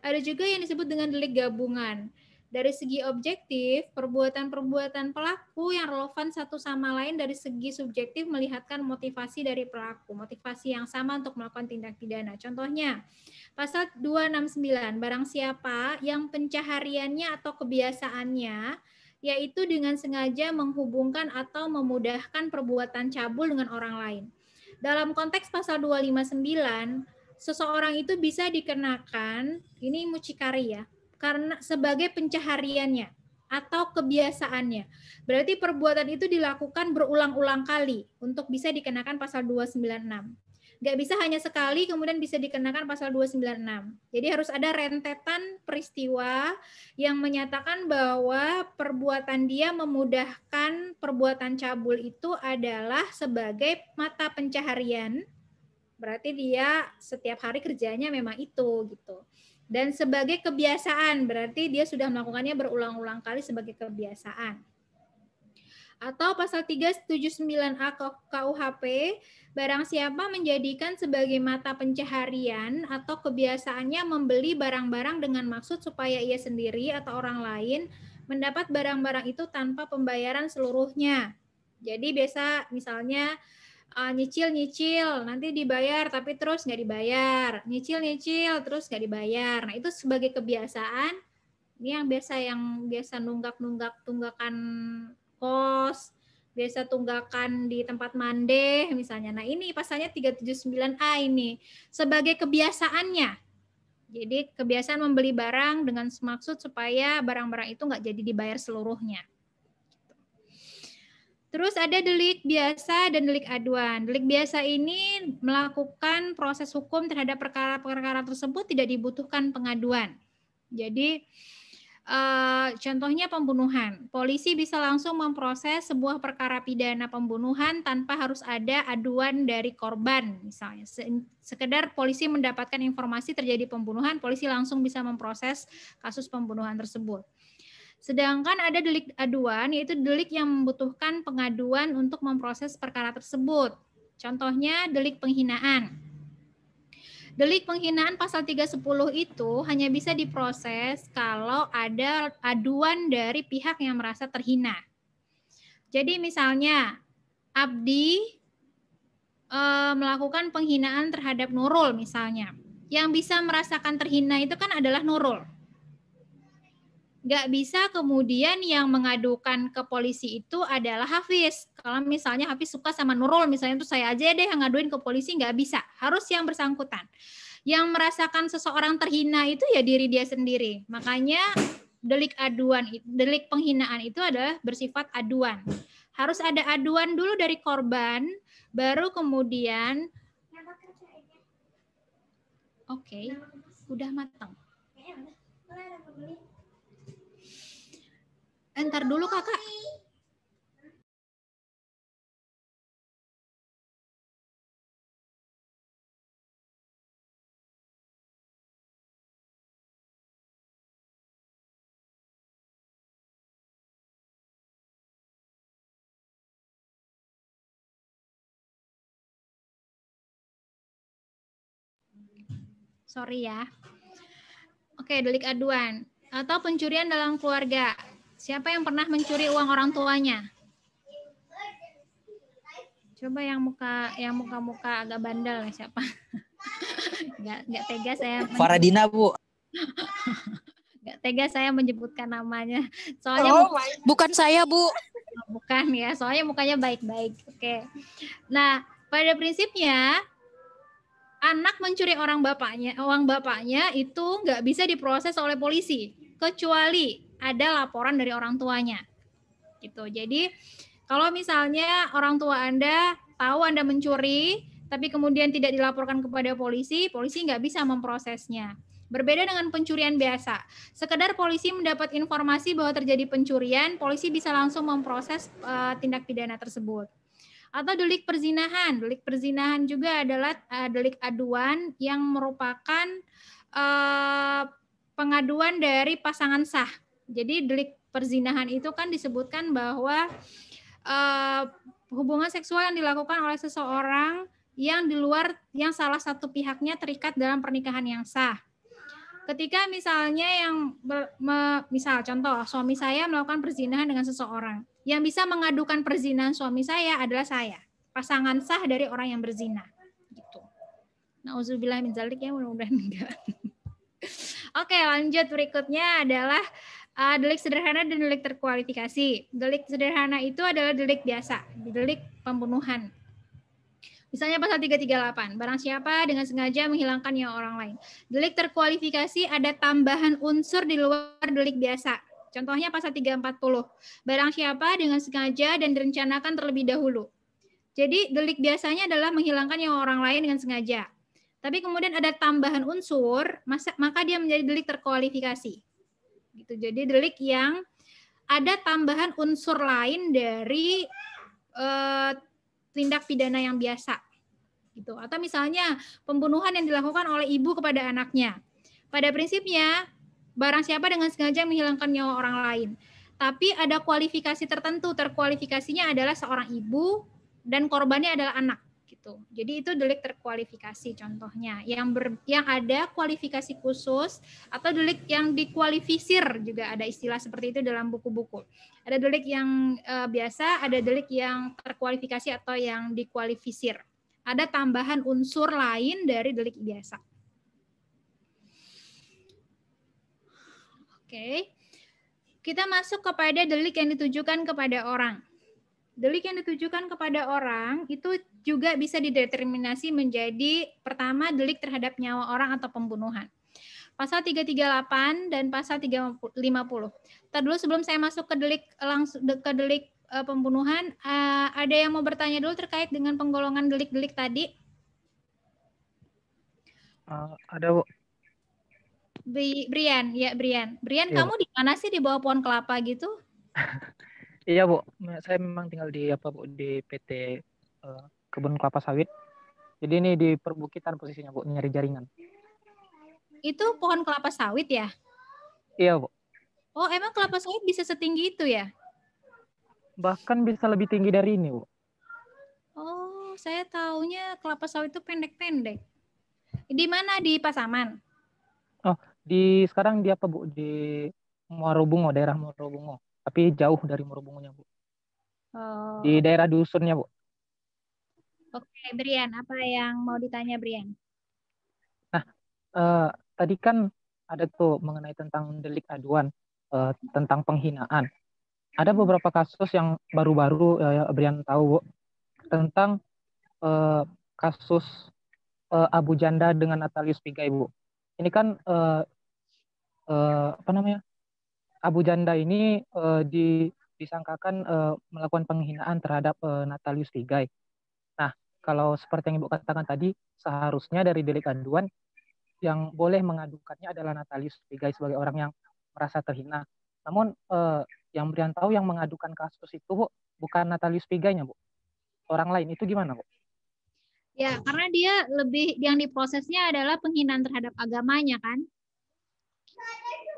Ada juga yang disebut dengan delik gabungan. Dari segi objektif, perbuatan-perbuatan pelaku yang relevan satu sama lain dari segi subjektif melihatkan motivasi dari pelaku, motivasi yang sama untuk melakukan tindak pidana. Contohnya, pasal 269, barang siapa yang pencahariannya atau kebiasaannya yaitu dengan sengaja menghubungkan atau memudahkan perbuatan cabul dengan orang lain. Dalam konteks pasal 259, seseorang itu bisa dikenakan, ini mucikari ya, karena sebagai pencahariannya atau kebiasaannya. Berarti perbuatan itu dilakukan berulang-ulang kali untuk bisa dikenakan pasal 296. Nggak bisa hanya sekali kemudian bisa dikenakan pasal 296. Jadi harus ada rentetan peristiwa yang menyatakan bahwa perbuatan dia memudahkan perbuatan cabul itu adalah sebagai mata pencaharian. Berarti dia setiap hari kerjanya memang itu gitu. Dan sebagai kebiasaan, berarti dia sudah melakukannya berulang-ulang kali sebagai kebiasaan. Atau pasal 379A KUHP, barang siapa menjadikan sebagai mata pencaharian atau kebiasaannya membeli barang-barang dengan maksud supaya ia sendiri atau orang lain mendapat barang-barang itu tanpa pembayaran seluruhnya. Jadi biasa misalnya nyicil nanti dibayar tapi terus nggak dibayar, nyicil terus nggak dibayar. Nah itu sebagai kebiasaan. Ini yang biasa nunggak tunggakan kos, biasa tunggakan di tempat mandeh misalnya. Nah ini pasalnya 379A ini sebagai kebiasaannya. Jadi kebiasaan membeli barang dengan maksud supaya barang-barang itu nggak jadi dibayar seluruhnya. Terus ada delik biasa dan delik aduan. Delik biasa ini melakukan proses hukum terhadap perkara-perkara tersebut tidak dibutuhkan pengaduan. Jadi contohnya pembunuhan. Polisi bisa langsung memproses sebuah perkara pidana pembunuhan tanpa harus ada aduan dari korban. Misalnya sekedar polisi mendapatkan informasi terjadi pembunuhan, polisi langsung bisa memproses kasus pembunuhan tersebut. Sedangkan ada delik aduan, yaitu delik yang membutuhkan pengaduan untuk memproses perkara tersebut. Contohnya delik penghinaan. Delik penghinaan pasal 310 itu hanya bisa diproses kalau ada aduan dari pihak yang merasa terhina. Jadi misalnya Abdi melakukan penghinaan terhadap Nurul misalnya. Yang bisa merasakan terhina itu kan adalah Nurul. nggak bisa kemudian yang mengadukan ke polisi itu adalah Hafiz. Kalau misalnya Hafiz suka sama Nurul misalnya, itu saya aja deh yang ngaduin ke polisi, nggak bisa. Harus yang bersangkutan. Yang merasakan seseorang terhina itu ya diri dia sendiri. Makanya delik penghinaan itu adalah bersifat aduan. Harus ada aduan dulu dari korban, baru kemudian oke, udah matang. Ntar dulu kakak. Sorry ya. Oke, delik aduan atau pencurian dalam keluarga. Siapa yang pernah mencuri uang orang tuanya? Coba yang muka agak bandel ya, siapa? Nggak tega saya. Faradina, Bu. Nggak tega saya menyebutkan namanya. Soalnya bukan saya, Bu. Bukan ya, soalnya mukanya baik-baik. Oke. Nah, pada prinsipnya anak mencuri uang bapaknya itu nggak bisa diproses oleh polisi kecuali ada laporan dari orang tuanya. Gitu. Jadi kalau misalnya orang tua Anda tahu Anda mencuri, tapi kemudian tidak dilaporkan kepada polisi, polisi nggak bisa memprosesnya. Berbeda dengan pencurian biasa. Sekedar polisi mendapat informasi bahwa terjadi pencurian, polisi bisa langsung memproses tindak pidana tersebut. Atau delik perzinahan. Delik perzinahan juga adalah delik aduan yang merupakan pengaduan dari pasangan sah. Jadi delik perzinahan itu kan disebutkan bahwa hubungan seksual yang dilakukan oleh seseorang yang di luar yang salah satu pihaknya terikat dalam pernikahan yang sah. Ketika misalnya misal contoh suami saya melakukan perzinahan dengan seseorang, yang bisa mengadukan perzinahan suami saya adalah saya, pasangan sah dari orang yang berzina. Gitu. Nauzubillah min dzalik ya, mudah-mudahan enggak. Oke, lanjut berikutnya adalah delik sederhana dan delik terkualifikasi. Delik sederhana itu adalah delik biasa, delik pembunuhan. Misalnya pasal 338, barang siapa dengan sengaja menghilangkan nyawa orang lain. Delik terkualifikasi ada tambahan unsur di luar delik biasa. Contohnya pasal 340, barang siapa dengan sengaja dan direncanakan terlebih dahulu. Jadi delik biasanya adalah menghilangkan nyawa orang lain dengan sengaja. Tapi kemudian ada tambahan unsur, maka dia menjadi delik terkualifikasi. Gitu. Jadi delik yang ada tambahan unsur lain dari tindak pidana yang biasa. Gitu. Atau misalnya pembunuhan yang dilakukan oleh ibu kepada anaknya. Pada prinsipnya, barang siapa dengan sengaja menghilangkan nyawa orang lain. Tapi ada kualifikasi tertentu. Terkualifikasinya adalah seorang ibu dan korbannya adalah anak. Gitu. Jadi itu delik terkualifikasi contohnya. Yang ada kualifikasi khusus atau delik yang dikualifisir juga ada istilah seperti itu dalam buku-buku. Ada delik yang biasa, ada delik yang terkualifikasi atau yang dikualifisir. Ada tambahan unsur lain dari delik biasa. Oke. Kita masuk kepada delik yang ditujukan kepada orang. Delik yang ditujukan kepada orang itu juga bisa dideterminasi menjadi pertama delik terhadap nyawa orang atau pembunuhan. Pasal 338 dan pasal 350. Ntar dulu sebelum saya masuk ke delik pembunuhan, ada yang mau bertanya dulu terkait dengan penggolongan delik-delik tadi? Ada, Bu. Brian, ya Brian. Brian, Iya, kamu di mana sih, di bawah pohon kelapa gitu? Iya, Bu. Saya memang tinggal di di PT Kebun Kelapa Sawit. Jadi ini di perbukitan posisinya, Bu, nyari jaringan. Itu pohon kelapa sawit ya? Iya, Bu. Oh, emang kelapa sawit bisa setinggi itu ya? Bahkan bisa lebih tinggi dari ini, Bu. Oh, saya taunya kelapa sawit itu pendek-pendek. Di mana, di Pasaman? Oh, sekarang di Bu? Di Muarobungo, daerah Muarobungo. Tapi jauh dari Muarobungonya, Bu. Oh, Di daerah dusunnya, Bu. Oke, Brian, apa yang mau ditanya, Brian? Nah, tadi kan ada tuh mengenai tentang delik aduan. tentang penghinaan. Ada beberapa kasus yang baru-baru Brian tahu, Bu, tentang kasus Abu Janda dengan Natalius Pigai, Bu. Ini kan apa namanya? Abu Janda ini disangkakan melakukan penghinaan terhadap Natalius Pigai. Nah, kalau seperti yang Ibu katakan tadi, seharusnya dari delik aduan yang boleh mengadukannya adalah Natalius Pigai sebagai orang yang merasa terhina. Namun yang Brian tahu yang mengadukan kasus itu, Bu, bukan Natalius Pigainya, Bu. Orang lain itu gimana, Bu? Ya, karena dia lebih yang diprosesnya adalah penghinaan terhadap agamanya, kan?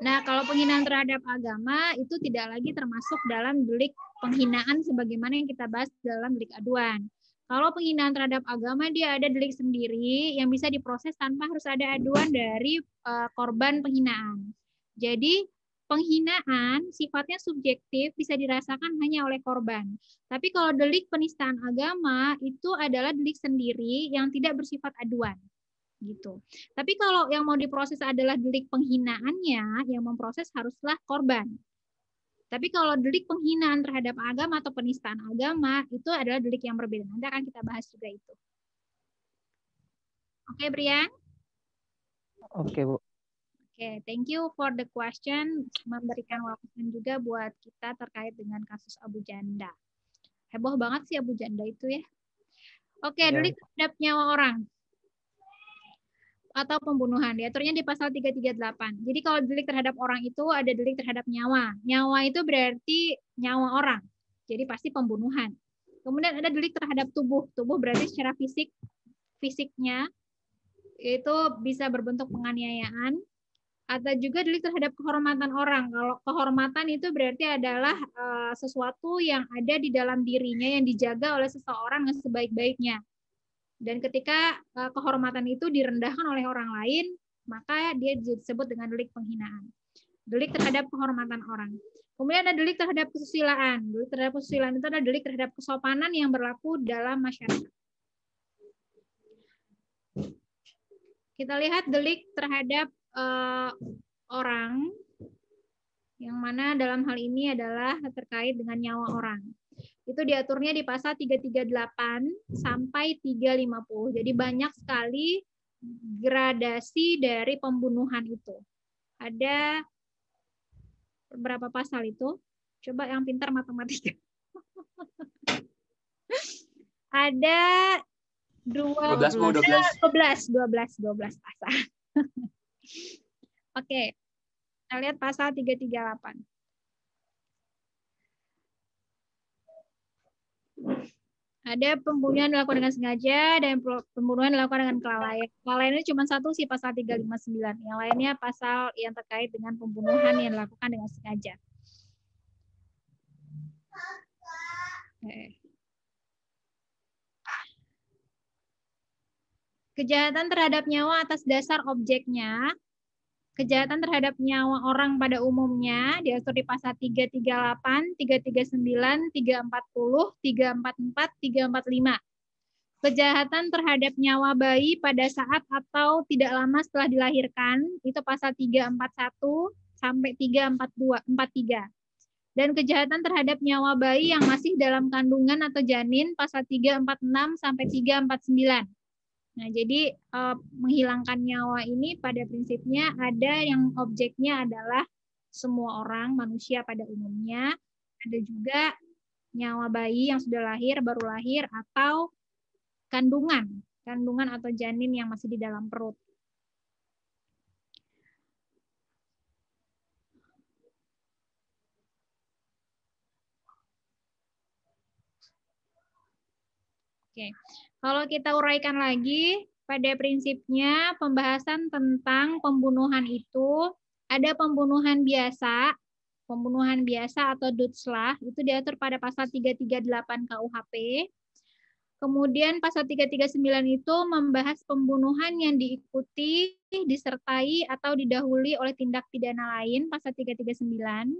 Nah, kalau penghinaan terhadap agama itu tidak lagi termasuk dalam delik penghinaan sebagaimana yang kita bahas dalam delik aduan. Kalau penghinaan terhadap agama dia ada delik sendiri yang bisa diproses tanpa harus ada aduan dari korban penghinaan. Jadi penghinaan sifatnya subjektif bisa dirasakan hanya oleh korban. Tapi kalau delik penistaan agama itu adalah delik sendiri yang tidak bersifat aduan. Gitu. Tapi kalau yang mau diproses adalah delik penghinaannya, yang memproses haruslah korban. Tapi kalau delik penghinaan terhadap agama atau penistaan agama itu adalah delik yang berbeda. Nanti akan kita bahas juga itu. Oke, Brian? Oke, Bu. Oke, thank you for the question. Memberikan wawasan juga buat kita terkait dengan kasus Abu Janda. Heboh banget sih Abu Janda itu ya. Oke, delik terhadap nyawa orang atau pembunuhan diaturnya di pasal 338. Jadi kalau delik terhadap orang itu ada delik terhadap nyawa. Nyawa itu berarti nyawa orang. Jadi pasti pembunuhan. Kemudian ada delik terhadap tubuh. Tubuh berarti secara fisiknya itu bisa berbentuk penganiayaan atau juga delik terhadap kehormatan orang. Kalau kehormatan itu berarti adalah sesuatu yang ada di dalam dirinya yang dijaga oleh seseorang dengan sebaik-baiknya. Dan ketika kehormatan itu direndahkan oleh orang lain, maka dia disebut dengan delik penghinaan. Delik terhadap kehormatan orang. Kemudian ada delik terhadap kesusilaan. Delik terhadap kesusilaan itu adalah delik terhadap kesopanan yang berlaku dalam masyarakat. Kita lihat delik terhadap orang, yang mana dalam hal ini adalah terkait dengan nyawa orang. Itu diaturnya di pasal 338 sampai 350. Jadi banyak sekali gradasi dari pembunuhan itu. Ada berapa pasal itu? Coba yang pintar matematika. Ada 12 pasal. Oke. Kita lihat pasal 338. Ada pembunuhan dilakukan dengan sengaja dan pembunuhan dilakukan dengan kelalaian. Kelalaian ini cuma satu sih pasal 359. Yang lainnya pasal yang terkait dengan pembunuhan yang dilakukan dengan sengaja. Kejahatan terhadap nyawa atas dasar objeknya. Kejahatan terhadap nyawa orang pada umumnya diatur di pasal 338, 339, 340, 344, 345. Kejahatan terhadap nyawa bayi pada saat atau tidak lama setelah dilahirkan itu pasal 341 sampai 343. Dan kejahatan terhadap nyawa bayi yang masih dalam kandungan atau janin pasal 346 sampai 349. Nah, jadi menghilangkan nyawa ini pada prinsipnya ada yang objeknya adalah semua orang, manusia pada umumnya. Ada juga nyawa bayi yang sudah lahir, baru lahir, atau kandungan atau janin yang masih di dalam perut. Oke, kalau kita uraikan lagi, pada prinsipnya pembahasan tentang pembunuhan itu ada pembunuhan biasa atau dutslah, itu diatur pada pasal 338 KUHP. Kemudian pasal 339 itu membahas pembunuhan yang diikuti, disertai, atau didahului oleh tindak pidana lain, pasal 339.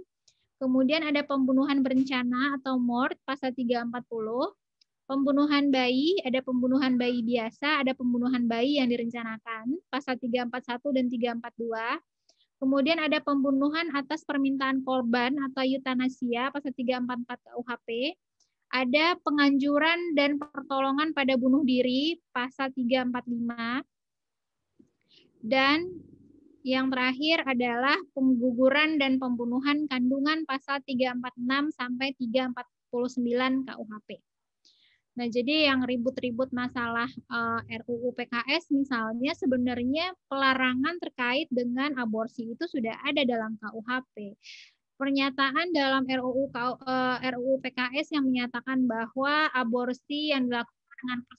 Kemudian ada pembunuhan berencana atau mort, pasal 340. Pembunuhan bayi, ada pembunuhan bayi biasa, ada pembunuhan bayi yang direncanakan, pasal 341 dan 342. Kemudian ada pembunuhan atas permintaan korban atau eutanasia pasal 344 KUHP. Ada penganjuran dan pertolongan pada bunuh diri pasal 345. Dan yang terakhir adalah pengguguran dan pembunuhan kandungan pasal 346 sampai 349 KUHP. Nah, jadi yang ribut-ribut masalah RUU PKS misalnya sebenarnya pelarangan terkait dengan aborsi itu sudah ada dalam KUHP. Pernyataan dalam RUU PKS yang menyatakan bahwa aborsi yang dilakukan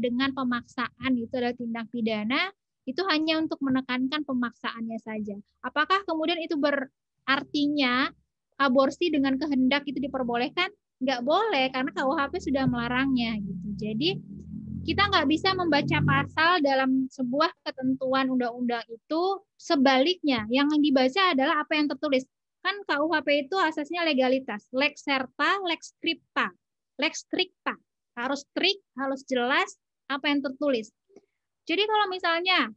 dengan pemaksaan itu adalah tindak pidana, itu hanya untuk menekankan pemaksaannya saja. Apakah kemudian itu berartinya aborsi dengan kehendak itu diperbolehkan? Nggak boleh, karena KUHP sudah melarangnya. Gitu. Jadi kita nggak bisa membaca pasal dalam sebuah ketentuan undang-undang itu sebaliknya. Yang dibaca adalah apa yang tertulis. Kan KUHP itu asasnya legalitas. Lex serta, lex scripta. Lex stricta. Harus strict, harus jelas apa yang tertulis. Jadi kalau misalnya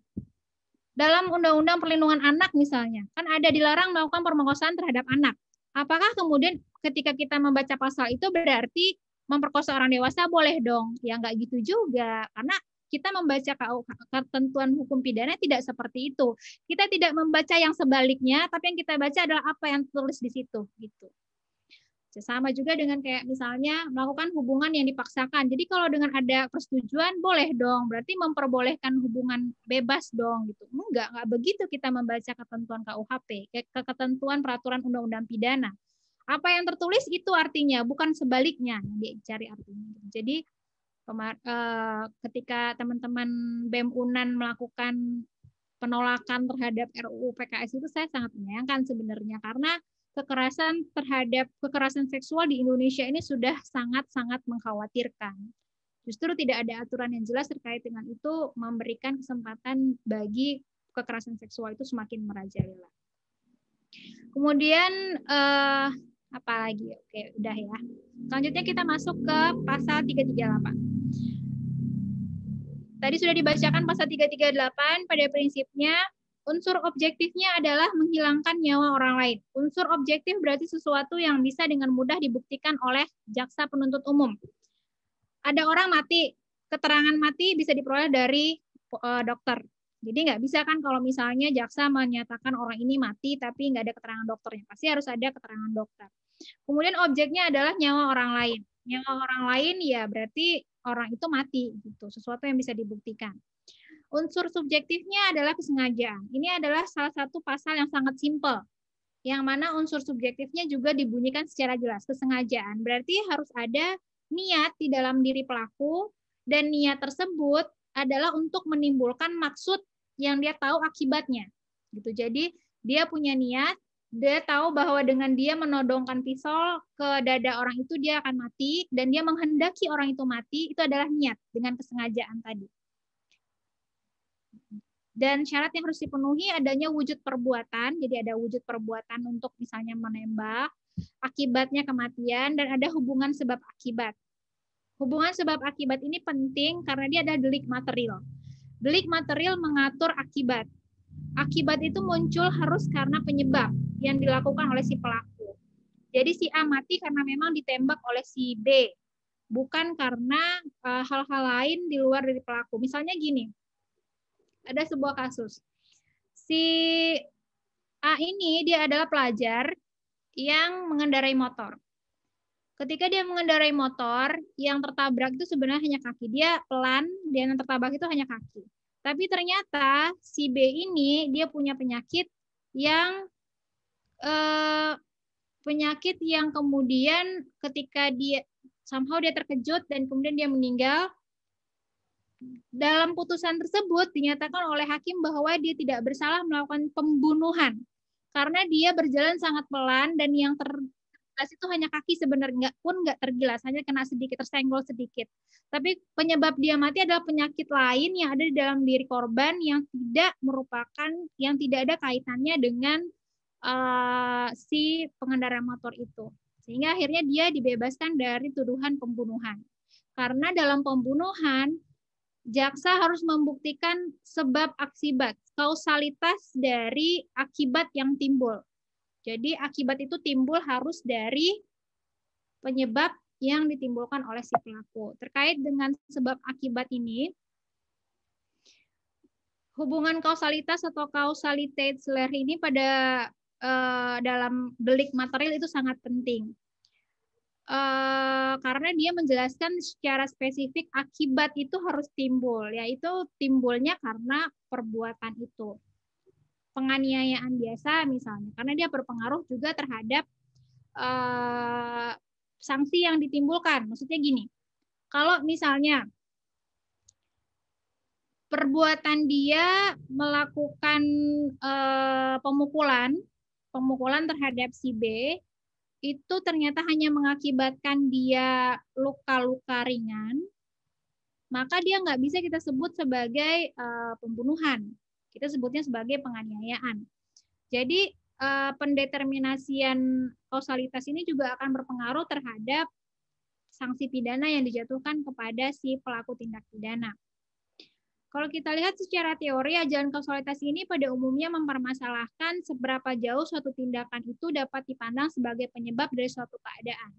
dalam Undang-Undang Perlindungan Anak misalnya, kan ada dilarang melakukan pemerkosaan terhadap anak. Apakah kemudian ketika kita membaca pasal itu berarti memperkosa orang dewasa boleh dong? Ya nggak gitu juga, karena kita membaca ketentuan hukum pidana tidak seperti itu. Kita tidak membaca yang sebaliknya, tapi yang kita baca adalah apa yang tertulis di situ. Gitu. Sama juga dengan kayak misalnya melakukan hubungan yang dipaksakan. Jadi kalau dengan ada persetujuan boleh dong, berarti memperbolehkan hubungan bebas dong gitu. Enggak begitu kita membaca ketentuan KUHP, ketentuan peraturan undang-undang pidana. Apa yang tertulis itu artinya, bukan sebaliknya yang dicari artinya. Jadi ketika teman-teman BEM UNAN melakukan penolakan terhadap RUU PKS itu saya sangat menyayangkan sebenarnya, karena kekerasan seksual di Indonesia ini sudah sangat-sangat mengkhawatirkan. Justru tidak ada aturan yang jelas terkait dengan itu, memberikan kesempatan bagi kekerasan seksual itu semakin merajalela. Kemudian apa lagi? Oke, udah ya. Selanjutnya kita masuk ke pasal 338. Tadi sudah dibacakan pasal 338, pada prinsipnya unsur objektifnya adalah menghilangkan nyawa orang lain. Unsur objektif berarti sesuatu yang bisa dengan mudah dibuktikan oleh jaksa penuntut umum. Ada orang mati, keterangan mati bisa diperoleh dari dokter. Jadi nggak bisa kan kalau misalnya jaksa menyatakan orang ini mati tapi nggak ada keterangan dokternya. Pasti harus ada keterangan dokter. Kemudian objeknya adalah nyawa orang lain. Nyawa orang lain ya berarti orang itu mati, gitu. Sesuatu yang bisa dibuktikan. Unsur subjektifnya adalah kesengajaan. Ini adalah salah satu pasal yang sangat simpel, yang mana unsur subjektifnya juga dibunyikan secara jelas. Kesengajaan berarti harus ada niat di dalam diri pelaku, dan niat tersebut adalah untuk menimbulkan maksud yang dia tahu akibatnya. Gitu. Jadi dia punya niat, dia tahu bahwa dengan dia menodongkan pisau ke dada orang itu dia akan mati, dan dia menghendaki orang itu mati, itu adalah niat dengan kesengajaan tadi. Dan syarat yang harus dipenuhi adanya wujud perbuatan, jadi ada wujud perbuatan untuk misalnya menembak, akibatnya kematian, dan ada hubungan sebab akibat. Hubungan sebab akibat ini penting karena dia ada delik material. Delik material mengatur akibat. Akibat itu muncul harus karena penyebab yang dilakukan oleh si pelaku. Jadi si A mati karena memang ditembak oleh si B, bukan karena hal-hal lain di luar dari pelaku. Misalnya gini, ada sebuah kasus. Si A ini dia adalah pelajar yang mengendarai motor. Ketika dia mengendarai motor, yang tertabrak itu sebenarnya hanya kaki. Dia pelan, dan yang tertabrak itu hanya kaki. Tapi ternyata si B ini dia punya penyakit yang kemudian ketika dia somehow dia terkejut dan kemudian dia meninggal. Dalam putusan tersebut dinyatakan oleh hakim bahwa dia tidak bersalah melakukan pembunuhan karena dia berjalan sangat pelan, dan yang tergilas itu hanya kaki, sebenarnya nggak tergilas, hanya kena sedikit, tersenggol sedikit. Tapi penyebab dia mati adalah penyakit lain yang ada di dalam diri korban yang tidak ada kaitannya dengan si pengendara motor itu. Sehingga akhirnya dia dibebaskan dari tuduhan pembunuhan. Karena dalam pembunuhan jaksa harus membuktikan sebab akibat, kausalitas dari akibat yang timbul. Jadi akibat itu timbul harus dari penyebab yang ditimbulkan oleh si pelaku. Terkait dengan sebab akibat ini, hubungan kausalitas atau Kausalitätslehre ini pada dalam delik material itu sangat penting. Karena dia menjelaskan secara spesifik akibat itu harus timbul, yaitu timbulnya karena perbuatan itu. Penganiayaan biasa misalnya, karena dia berpengaruh juga terhadap sanksi yang ditimbulkan. Maksudnya gini, kalau misalnya perbuatan dia melakukan pemukulan terhadap si B, itu ternyata hanya mengakibatkan dia luka-luka ringan, maka dia nggak bisa kita sebut sebagai pembunuhan. Kita sebutnya sebagai penganiayaan. Jadi pendeterminasian kausalitas ini juga akan berpengaruh terhadap sanksi pidana yang dijatuhkan kepada si pelaku tindak pidana. Kalau kita lihat secara teori, ajaran kausalitas ini pada umumnya mempermasalahkan seberapa jauh suatu tindakan itu dapat dipandang sebagai penyebab dari suatu keadaan.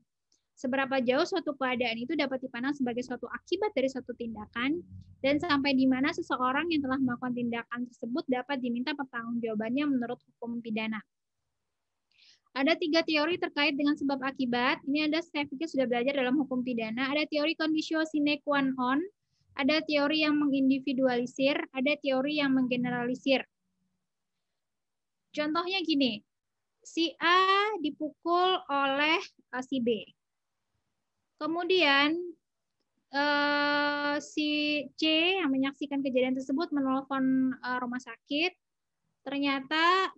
Seberapa jauh suatu keadaan itu dapat dipandang sebagai suatu akibat dari suatu tindakan, dan sampai di mana seseorang yang telah melakukan tindakan tersebut dapat diminta pertanggungjawabannya menurut hukum pidana. Ada 3 teori terkait dengan sebab akibat. Ini saya pikir sudah belajar dalam hukum pidana. Ada teori conditio sine qua non, ada teori yang mengindividualisir, ada teori yang menggeneralisir. Contohnya gini, si A dipukul oleh si B. Kemudian si C yang menyaksikan kejadian tersebut menelpon rumah sakit. Ternyata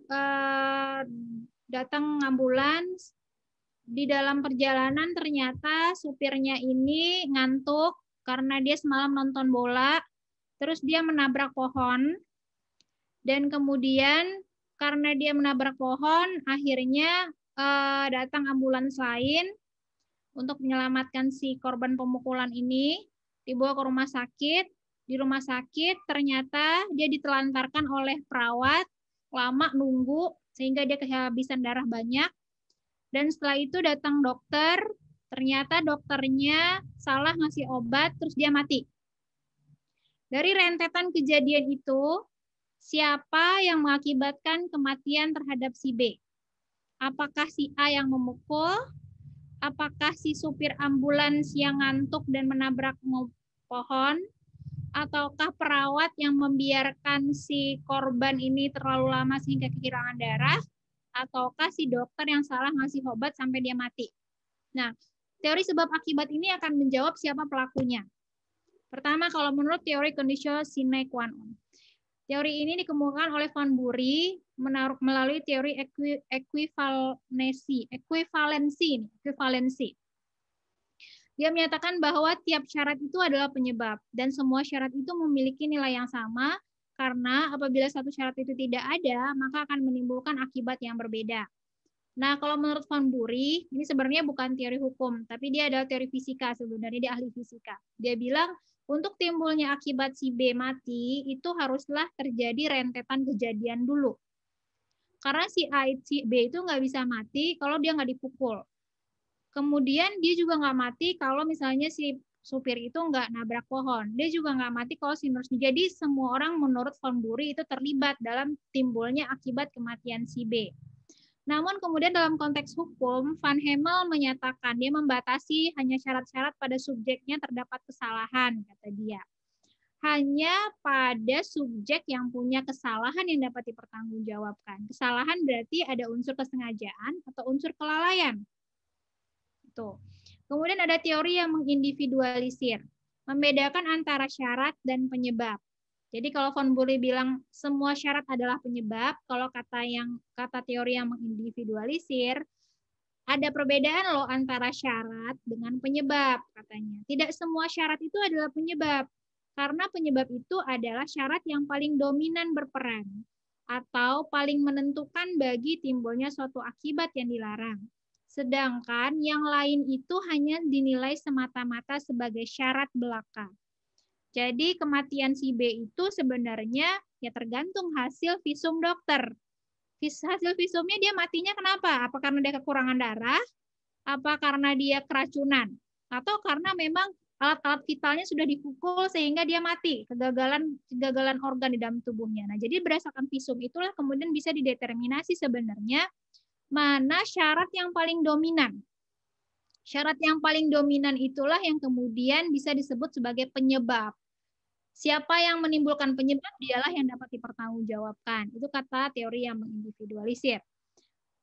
datang ambulans. Di dalam perjalanan ternyata supirnya ini ngantuk karena dia semalam nonton bola, terus dia menabrak pohon, dan kemudian karena dia menabrak pohon, akhirnya datang ambulans lain untuk menyelamatkan si korban pemukulan ini, dibawa ke rumah sakit. Di rumah sakit ternyata dia ditelantarkan oleh perawat, lama nunggu, sehingga dia kehabisan darah banyak. Dan setelah itu datang dokter, ternyata dokternya salah ngasih obat, terus dia mati. Dari rentetan kejadian itu, siapa yang mengakibatkan kematian terhadap si B? Apakah si A yang memukul? Apakah si supir ambulans yang ngantuk dan menabrak pohon? Ataukah perawat yang membiarkan si korban ini terlalu lama sehingga kehilangan darah? Ataukah si dokter yang salah ngasih obat sampai dia mati? Nah, teori sebab akibat ini akan menjawab siapa pelakunya. Pertama, kalau menurut teori conditio sine qua non. Teori ini dikemukakan oleh Van Bury melalui teori ekuivalensi. Dia menyatakan bahwa tiap syarat itu adalah penyebab, dan semua syarat itu memiliki nilai yang sama, karena apabila satu syarat itu tidak ada, maka akan menimbulkan akibat yang berbeda. Nah, kalau menurut Van Bury, ini sebenarnya bukan teori hukum, tapi dia adalah teori fisika, sebenarnya dia ahli fisika. Dia bilang, untuk timbulnya akibat si B mati, itu haruslah terjadi rentetan kejadian dulu. Karena si B itu nggak bisa mati kalau dia nggak dipukul. Kemudian dia juga nggak mati kalau misalnya si supir itu nggak nabrak pohon. Dia juga nggak mati kalau sinus. Jadi semua orang menurut Van Bury itu terlibat dalam timbulnya akibat kematian si B. Namun kemudian dalam konteks hukum, Van Hemel menyatakan dia membatasi hanya syarat-syarat pada subjeknya terdapat kesalahan, kata dia. Hanya pada subjek yang punya kesalahan yang dapat dipertanggungjawabkan. Kesalahan berarti ada unsur kesengajaan atau unsur kelalaian. Tuh. Kemudian ada teori yang mengindividualisir, membedakan antara syarat dan penyebab. Jadi kalau Van Bury bilang semua syarat adalah penyebab, kalau kata teori yang mengindividualisir, ada perbedaan loh antara syarat dengan penyebab katanya. Tidak semua syarat itu adalah penyebab, karena penyebab itu adalah syarat yang paling dominan berperan atau paling menentukan bagi timbulnya suatu akibat yang dilarang. Sedangkan yang lain itu hanya dinilai semata-mata sebagai syarat belaka. Jadi kematian si B itu sebenarnya ya tergantung hasil visum dokter. Hasil visumnya dia matinya kenapa? Apa karena dia kekurangan darah? Apa karena dia keracunan? Atau karena memang alat-alat vitalnya sudah dipukul sehingga dia mati, kegagalan organ di dalam tubuhnya. Nah, jadi berdasarkan visum itulah kemudian bisa dideterminasi sebenarnya mana syarat yang paling dominan. Syarat yang paling dominan itulah yang kemudian bisa disebut sebagai penyebab. Siapa yang menimbulkan penyebab, dialah yang dapat dipertanggungjawabkan. Itu kata teori yang mengindividualisir.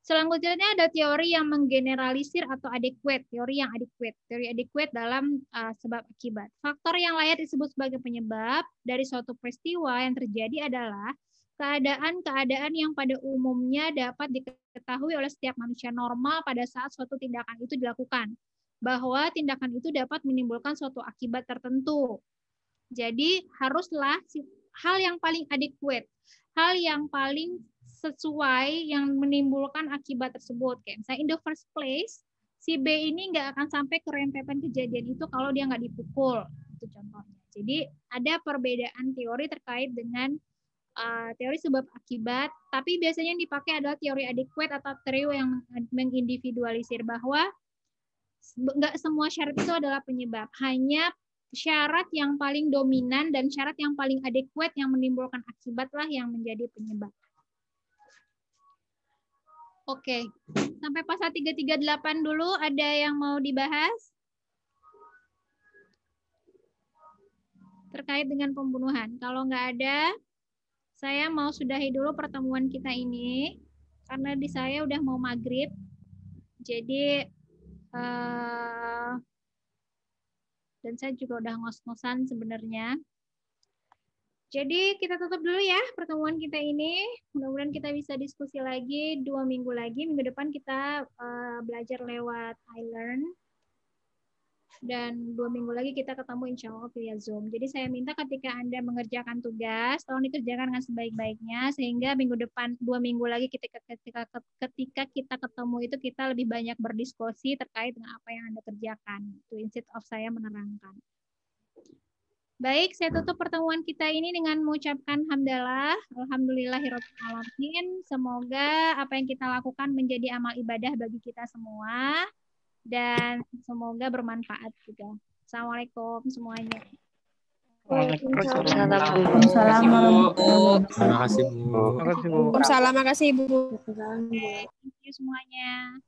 Selanjutnya ada teori yang menggeneralisir atau adequate, teori yang adequate. Teori adequate dalam sebab akibat. Faktor yang layak disebut sebagai penyebab dari suatu peristiwa yang terjadi adalah keadaan-keadaan yang pada umumnya dapat diketahui oleh setiap manusia normal pada saat suatu tindakan itu dilakukan. Bahwa tindakan itu dapat menimbulkan suatu akibat tertentu. Jadi haruslah hal yang paling adequate, hal yang paling sesuai yang menimbulkan akibat tersebut. Kayak misalnya in the first place, si B ini nggak akan sampai ke rentetan kejadian itu kalau dia nggak dipukul. Itu contohnya. Jadi ada perbedaan teori terkait dengan teori sebab akibat, tapi biasanya yang dipakai adalah teori adequate atau teori yang mengindividualisir bahwa nggak semua syarat itu adalah penyebab, hanya syarat yang paling dominan dan syarat yang paling adequate yang menimbulkan akibatlah yang menjadi penyebab. Oke, sampai pasal 338 dulu, ada yang mau dibahas? Terkait dengan pembunuhan. Kalau nggak ada, saya mau sudahi dulu pertemuan kita ini, karena di saya udah mau maghrib. Jadi, dan saya juga udah ngos-ngosan sebenarnya. Jadi kita tutup dulu ya pertemuan kita ini. Mudah-mudahan kita bisa diskusi lagi 2 minggu lagi. Minggu depan kita belajar lewat iLearn. Dan 2 minggu lagi kita ketemu insya Allah via Zoom. Jadi saya minta ketika Anda mengerjakan tugas, tolong dikerjakan dengan sebaik-baiknya. Sehingga minggu depan, 2 minggu lagi ketika kita ketemu itu kita lebih banyak berdiskusi terkait dengan apa yang Anda kerjakan. Itu instead of saya menerangkan. Baik, saya tutup pertemuan kita ini dengan mengucapkan hamdalah, alhamdulillahirabbil alamin. Semoga apa yang kita lakukan menjadi amal ibadah bagi kita semua dan semoga bermanfaat juga. Assalamualaikum semuanya. Waalaikumsalam. Waalaikumsalam warahmatullahi wabarakatuh. Terima kasih, Bu. Terima kasih, Bu. Waalaikumsalam, makasih, Bu. Thank you semuanya.